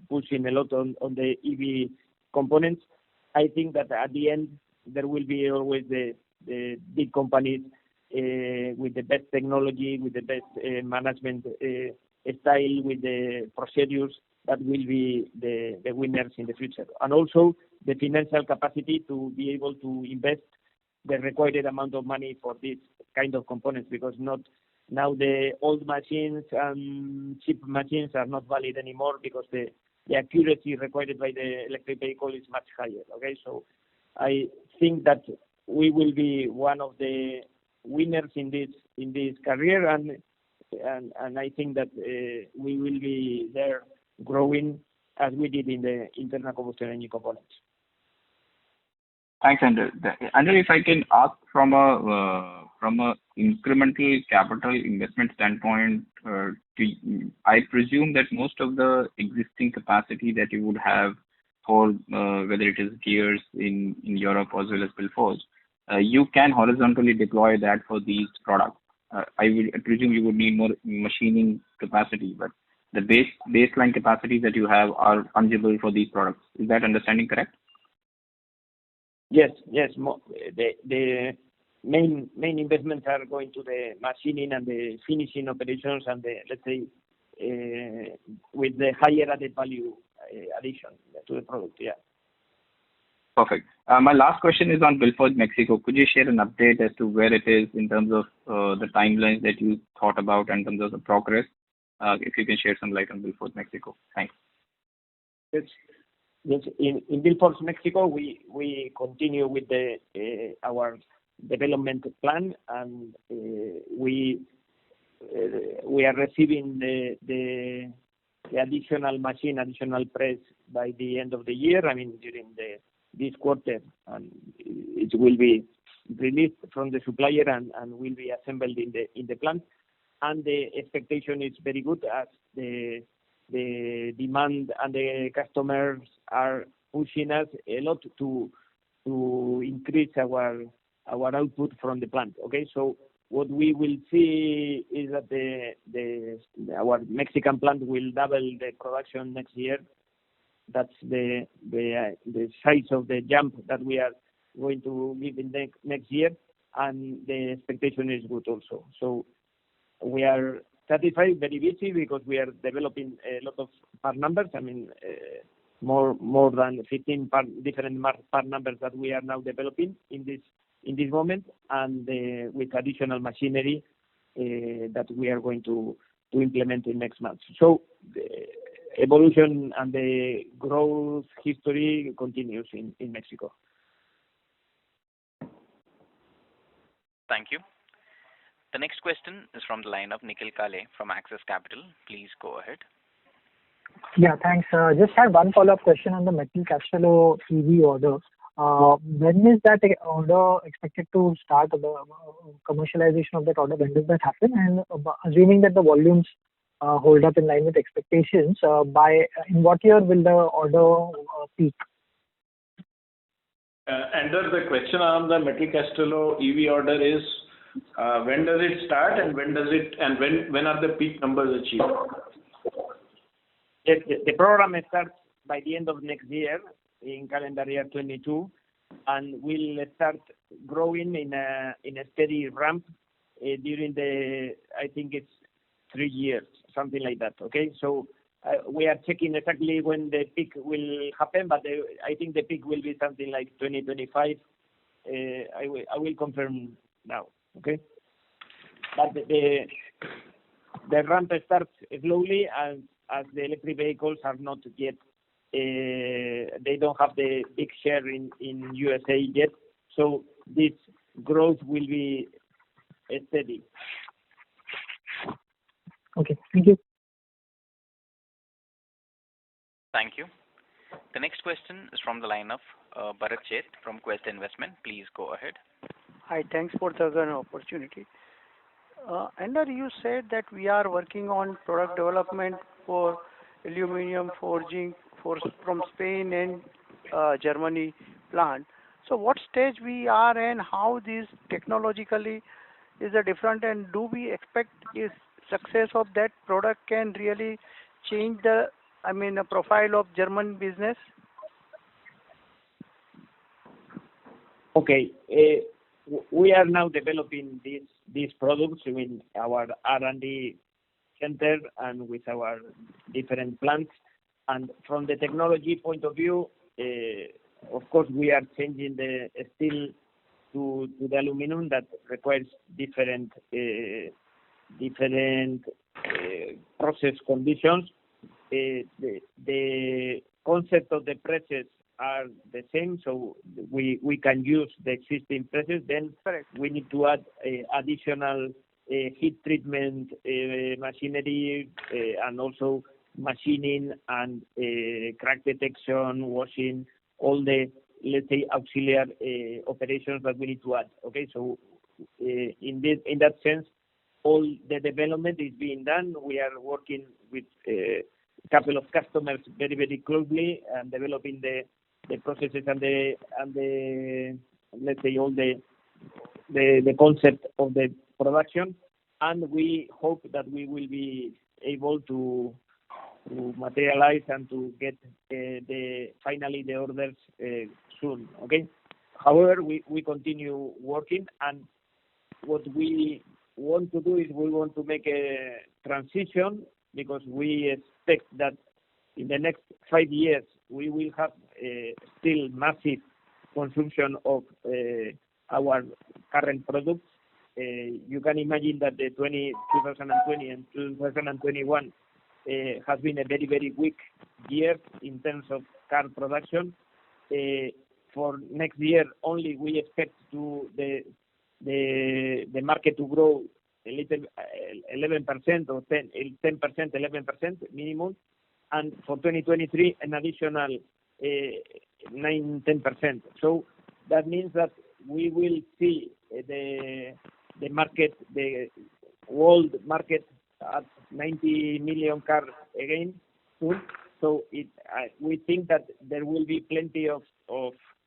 pushing a lot on the EV components. I think that at the end there will be always the big companies with the best technology, with the best management style, with the procedures that will be the winners in the future. And also the financial capacity to be able to invest the required amount of money for this kind of components, because not now the old machines and cheap machines are not valid anymore, because the accuracy required by the electric vehicle is much higher. Okay, so I think that we will be one of the winners in this career, and I think that we will be there growing as we did in the internal combustion engine components. Thanks, Andrew. Andrew, if I can ask from a incremental capital investment standpoint, I presume that most of the existing capacity that you would have for whether it is gears in Europe as well as Bilfors, you can horizontally deploy that for these products. I presume you would need more machining capacity, but the baseline capacity that you have are fungible for these products. Is that understanding correct? Yes. The main investments are going to the machining and the finishing operations, and let's say with the higher added value addition to the product. Yeah. Perfect. My last question is on Bilfors Mexico. Could you share an update as to where it is in terms of the timelines that you thought about in terms of the progress? If you can share some light on Bilfors Mexico. Thanks. Yes. In Bilfors Mexico, we continue with our development plan, and we are receiving the additional press by the end of the year. I mean, during this quarter, and it will be released from the supplier and will be assembled in the plant. And the expectation is very good, as the demand and the customers are pushing us a lot to increase our output from the plant. Okay, so what we will see is that our Mexican plant will double the production next year. That's the size of the jump that we are going to give in next year, and the expectation is good also. So we are satisfied, very busy because we are developing a lot of part numbers. I mean, more than 15 different part numbers that we are now developing in this moment, and with additional machinery that we are going to implement in next month. So the evolution and the growth history continues in Mexico. Thank you. The next question is from the line of Nikhil Kale from Axis Capital. Please go ahead. Yeah, thanks. Just had one follow-up question on the Metal Castello EV order. When is that order expected to start, the commercialization of that order? When does that happen? And assuming that the volumes hold up in line with expectations, in what year will the order peak? Under the question on the Metal Castello EV order is when does it start and when are the peak numbers achieved? The program starts by the end of next year, in calendar year 22, and will start growing in a steady ramp during I think it's 3 years, something like that. Okay, so we are checking exactly when the peak will happen, but I think the peak will be something like 2025. I will confirm now. Okay, but the ramp starts slowly, and as the electric vehicles are not yet, they don't have the big share in USA yet, so this growth will be steady. Okay, thank you. Thank you. The next question is from the line of Bharat Sheth from Quest Investment. Please go ahead. Hi, thanks for the opportunity. And you said that we are working on product development for aluminum forging from Spain and Germany plant. So what stage we are and how this technologically is different, and do we expect is success of that product can really change the profile of German business? Okay, we are now developing these products in our R&D center and with our different plants. And from the technology point of view, of course, we are changing the steel to the aluminum that requires different process conditions. The concept of the presses are the same, so we can use the existing presses. Then correct, we need to add additional heat treatment machinery and also machining and crack detection, washing, all the, let's say, auxiliary operations that we need to add. Okay, so in that sense, all the development is being done. We are working with a couple of customers very, very closely and developing the processes and the let's say all the concept of the production, and we hope that we will be able to materialize and to get finally the orders soon. Okay. However, we continue working, and what we want to do is we want to make a transition, because we expect that in the next 5 years we will have still massive consumption of our current products. You can imagine that the 2020 and 2021 has been a very, very weak year in terms of car production. For next year only, we expect the market to grow a little 11% or 10%, 11% minimum, and for 2023 an additional 9-10%. So that means that we will see the market, the world market, at 90 million cars again soon. So we think that there will be plenty of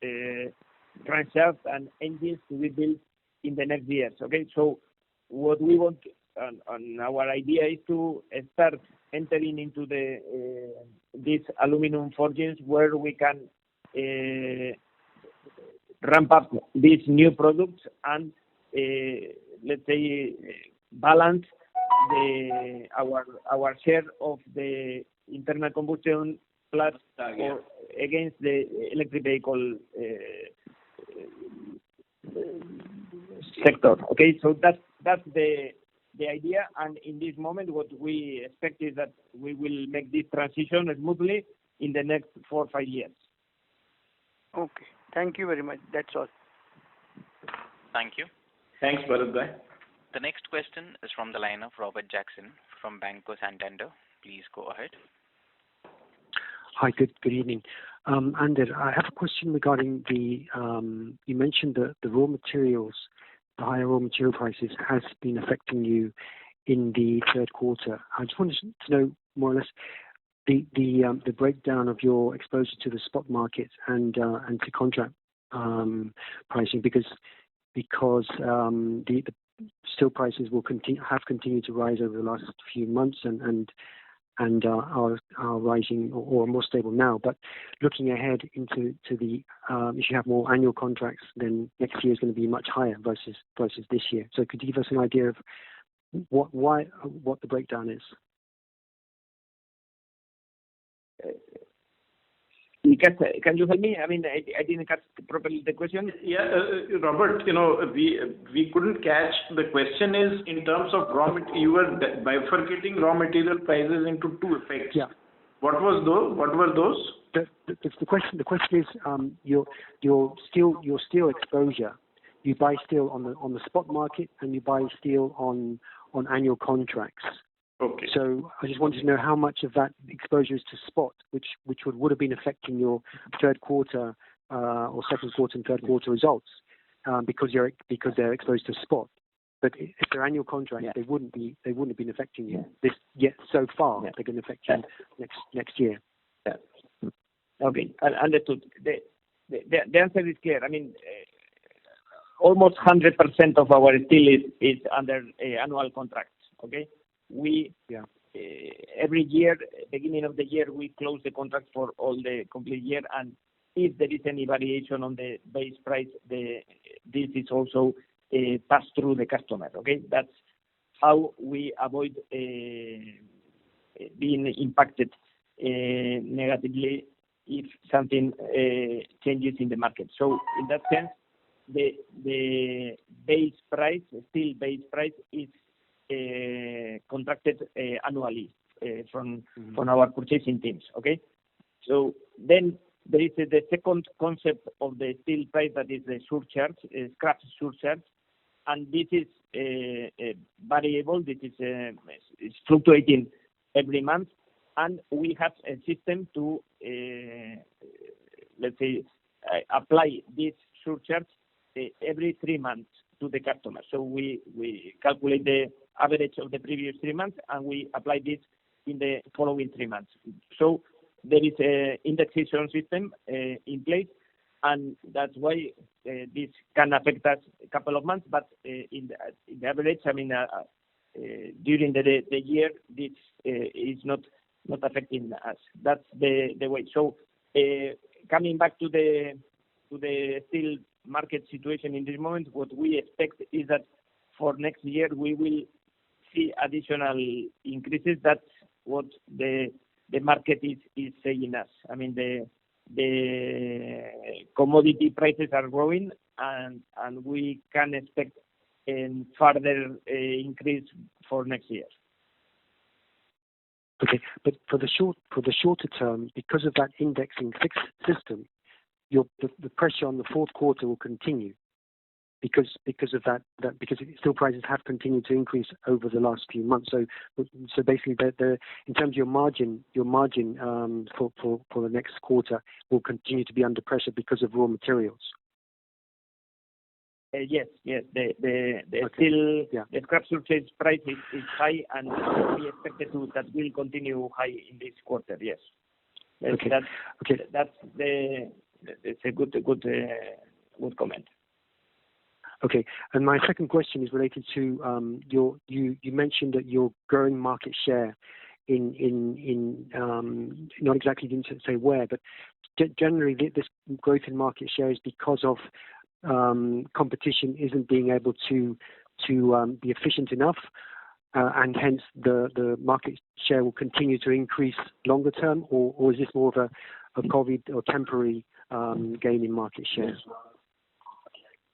crankshafts and engines to be built in the next years. Okay, so what we want and our idea is to start entering into these aluminum forgings where we can ramp up these new products and let's say balance our share of the internal combustion plus or against the electric vehicle sector. Okay, so that's the idea, and in this moment, what we expect is that we will make this transition smoothly in the next 4 or 5 years. Okay. Thank you very much. That's all. Thank you. Thanks, Bharat. The next question is from the line of Robert Jackson from Banco Santander. Please go ahead. Hi, good evening. Ander, I have a question regarding you mentioned the raw materials, the higher raw material prices has been affecting you in the third quarter. I just wanted to know more or less the breakdown of your exposure to the spot market and to contract pricing, because the steel prices have continued to rise over the last few months and are rising or more stable now. But looking ahead into the if you have more annual contracts, then next year is going to be much higher versus this year. So could you give us an idea of what the breakdown is? Can you help me? I mean, I didn't catch properly the question. Yeah, Robert, we couldn't catch. The question is in terms of raw material. You were bifurcating raw material prices into two effects. Yeah. What were those? The question is your steel exposure. You buy steel on the spot market and you buy steel on annual contracts. Okay. So I just wanted to know how much of that exposure is to spot, which would have been affecting your third quarter or second quarter and third quarter results, because they're exposed to spot. But if they're annual contracts, they wouldn't have been affecting you this yet so far. They're going to affect you next year. Yeah. Okay, understood. The answer is clear. I mean, almost 100% of our steel is under annual contracts. Okay. We every year, beginning of the year, we close the contract for all the complete year, and if there is any variation on the base price, this is also passed through the customer. Okay, that's how we avoid being impacted negatively if something changes in the market. So in that sense, the base price, steel base price, is contracted annually from our purchasing teams. Okay, so then there is the second concept of the steel price, that is the surcharge, scrap surcharge, and this is variable. This is fluctuating every month, and we have a system to let's say apply this surcharge every 3 months to the customer. So we calculate the average of the previous 3 months, and we apply this in the following 3 months. So there is a indexation system in place, and that's why this can affect us a couple of months. But in the average, I mean, during the year, this is not affecting us. That's the way. So coming back to the steel market situation in this moment, what we expect is that for next year we will see additional increases. That's what the market is saying us. I mean, the commodity prices are growing, and we can expect a further increase for next year. Okay, but for the shorter term, because of that indexing fixed system, the pressure on the fourth quarter will continue because of that because steel prices have continued to increase over the last few months. So basically, in terms of your margin for the next quarter will continue to be under pressure because of raw materials. Yes. The steel, the scrap surcharge price is high, and we expect that will continue high in this quarter. Yes. Okay. That's it's a good comment. Okay, and my second question is related to you mentioned that you're growing market share in not exactly didn't say where, but generally this growth in market share is because of competition isn't being able to be efficient enough, and hence the market share will continue to increase longer term, or is this more of a COVID or temporary gain in market share?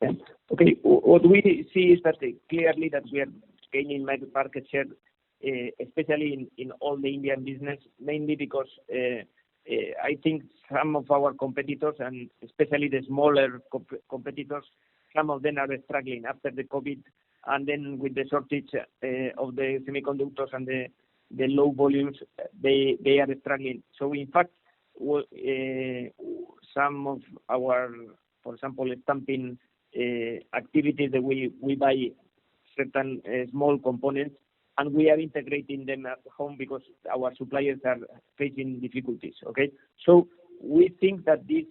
Yeah. Okay. What we see is that clearly that we are gaining market share, especially in all the Indian business, mainly because I think some of our competitors, and especially the smaller competitors, some of them are struggling after the COVID, and then with the shortage of the semiconductors and the low volumes, they are struggling. So in fact, some of our, for example, stamping activities that we buy certain small components, and we are integrating them at home because our suppliers are facing difficulties. Okay, so we think that this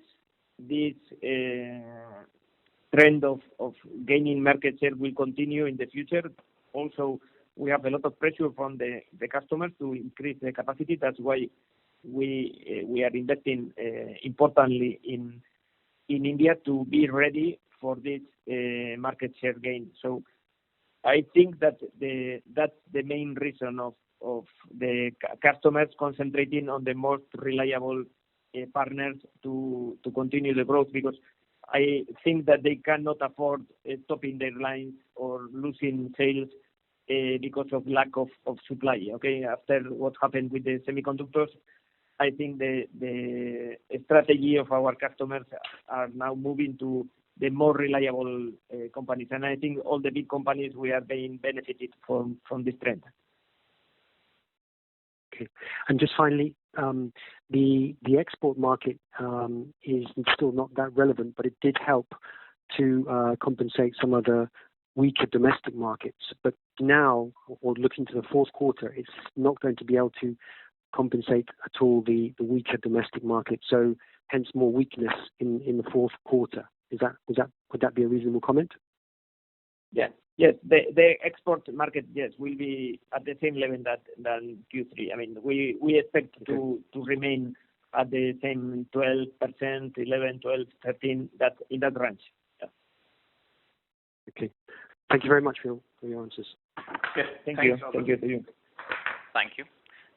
trend of gaining market share will continue in the future. Also, we have a lot of pressure from the customers to increase the capacity. That's why we are investing importantly in India to be ready for this market share gain. So I think that that's the main reason of the customers concentrating on the most reliable partners to continue the growth, because I think that they cannot afford stopping their lines or losing sales because of lack of supply. Okay, after what happened with the semiconductors, I think the strategy of our customers are now moving to the more reliable companies, and I think all the big companies we are being benefited from this trend. Okay, and just finally, the export market is still not that relevant, but it did help to compensate some of the weaker domestic markets. But now, or looking to the fourth quarter, it's not going to be able to compensate at all the weaker domestic market. So hence more weakness in the fourth quarter. Would that be a reasonable comment? Yeah. Yes, the export market, yes, will be at the same level than Q3. I mean, we expect to remain at the same 12%, 11, 12, 13, that in that range. Yeah. Okay. Thank you very much for your answers. Yes, thank you. Thank you to you. Thank you.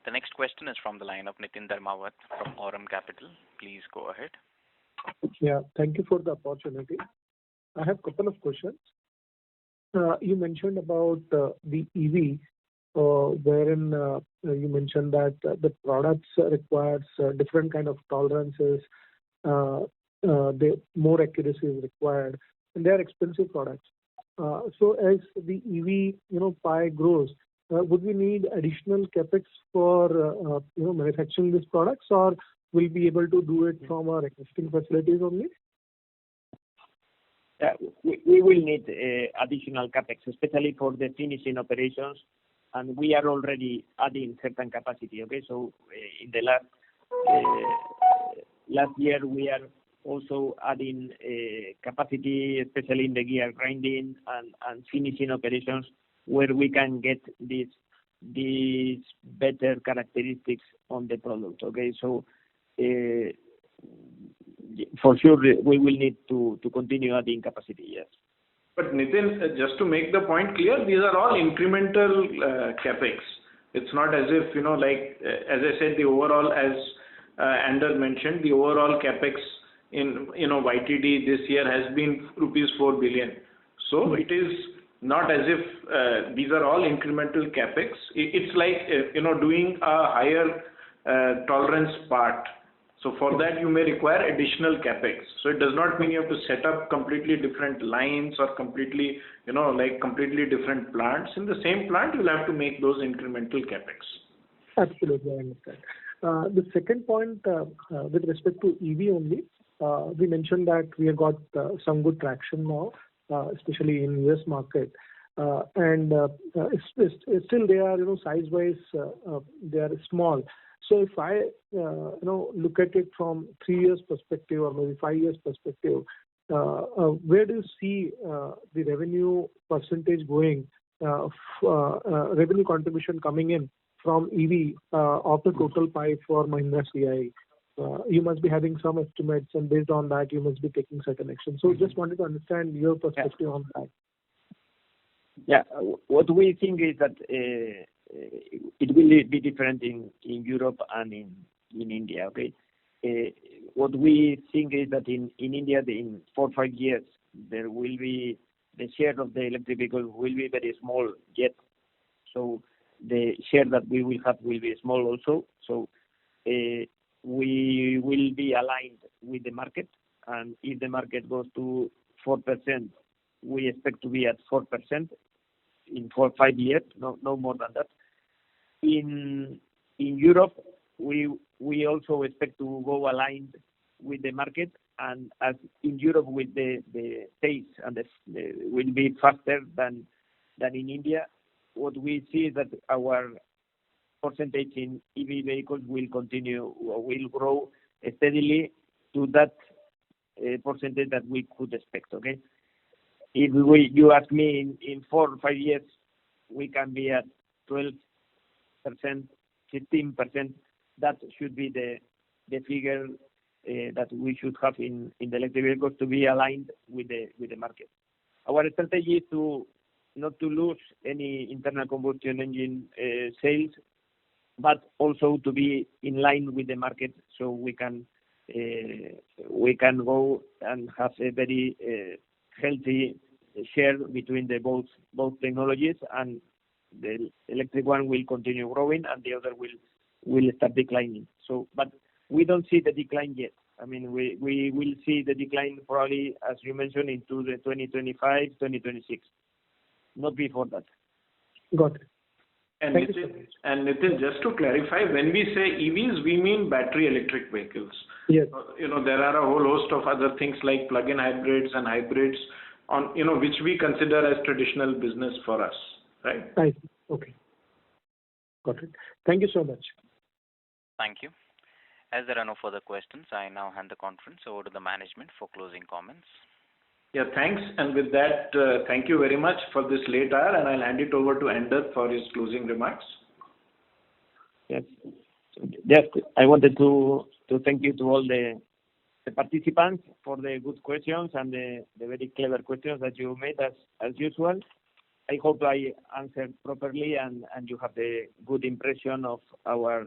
The next question is from the line of Nitin Dharmawat from Aurum Capital. Please go ahead. Yeah, thank you for the opportunity. I have a couple of questions. You mentioned about the EV, wherein you mentioned that the products requires different kind of tolerances, the more accuracy is required, and they are expensive products. So as the EV pie grows, would we need additional capex for manufacturing these products, or will be able to do it from our existing facilities only? We will need additional capex, especially for the finishing operations, and we are already adding certain capacity. Okay, so in the last year we are also adding capacity, especially in the gear grinding and finishing operations, where we can get these better characteristics on the product. Okay, so for sure we will need to continue adding capacity. Yes. But Nitin, just to make the point clear, these are all incremental capex. It's not as if like as I said, the overall, as Ander mentioned, the overall capex in YTD this year has been rupees 4 billion. So it is not as if these are all incremental capex. It's like doing a higher tolerance part. So for that you may require additional capex. So it does not mean you have to set up completely different lines or completely completely different plants. In the same plant you'll have to make those incremental capex. Absolutely, I understand. The second point with respect to EV only, we mentioned that we have got some good traction now, especially in US market, and still they are size-wise they are small. So if I look at it from 3 years perspective or maybe 5 years perspective, where do you see the revenue percentage going, revenue contribution coming in from EV of the total pie for Mahindra CIE? You must be having some estimates, and based on that you must be taking certain action. So just wanted to understand your perspective on that. Yeah. What we think is that it will be different in Europe and in India. Okay. What we think is that in India, in 4 or 5 years, there will be the share of the electric vehicle will be very small yet. So the share that we will have will be small also. So we will be aligned with the market, and if the market goes to 4%, we expect to be at 4% in 4 or 5 years, no more than that. In Europe, we also expect to go aligned with the market, and as in Europe with the pace and the will be faster than in India. What we see is that our percentage in EV vehicles will grow steadily to that percentage that we could expect. Okay. If you ask me in 4 or 5 years, we can be at 12%, 15%. That should be the figure that we should have in the electric vehicles to be aligned with the market. Our strategy is not to lose any internal combustion engine sales, but also to be in line with the market, so we can go and have a very healthy share between both technologies, and the electric one will continue growing and the other will start declining. So, but we don't see the decline yet. I mean, we will see the decline probably, as you mentioned, into the 2025, 2026, not before that. Got it. And Nitin, just to clarify, when we say EVs, we mean battery electric vehicles. Yes. There are a whole host of other things like plug-in hybrids and hybrids on, which we consider as traditional business for us, right? I see. Okay. Got it. Thank you so much. Thank you. As there are no further questions, I now hand the conference over to the management for closing comments. Yeah, thanks. And with that, thank you very much for this late hour, and I'll hand it over to Ender for his closing remarks. Yes. Just I wanted to thank you to all the participants for the good questions and the very clever questions that you made as usual. I hope I answered properly and you have the good impression of our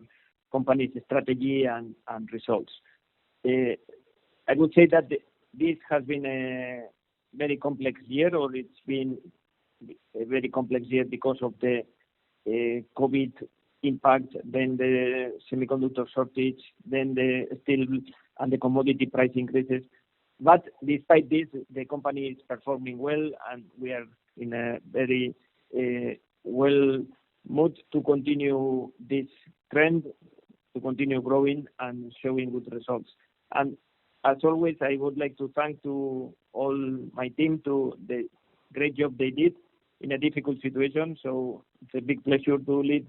company's strategy and results. I would say that this has been a very complex year, or it's been a very complex year because of the COVID impact, then the semiconductor shortage, then the steel and the commodity price increases. But despite this, the company is performing well, and we are in a very well mood to continue this trend, to continue growing and showing good results. And as always, I would like to thank to all my team to the great job they did in a difficult situation. So it's a big pleasure to lead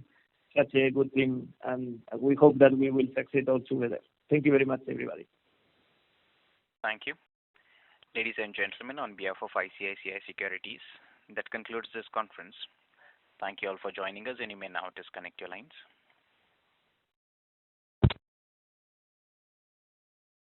such a good team, and we hope that we will succeed all together. Thank you very much, everybody. Thank you. Ladies and gentlemen, on behalf of ICICI Securities, that concludes this conference. Thank you all for joining us, and you may now disconnect your lines.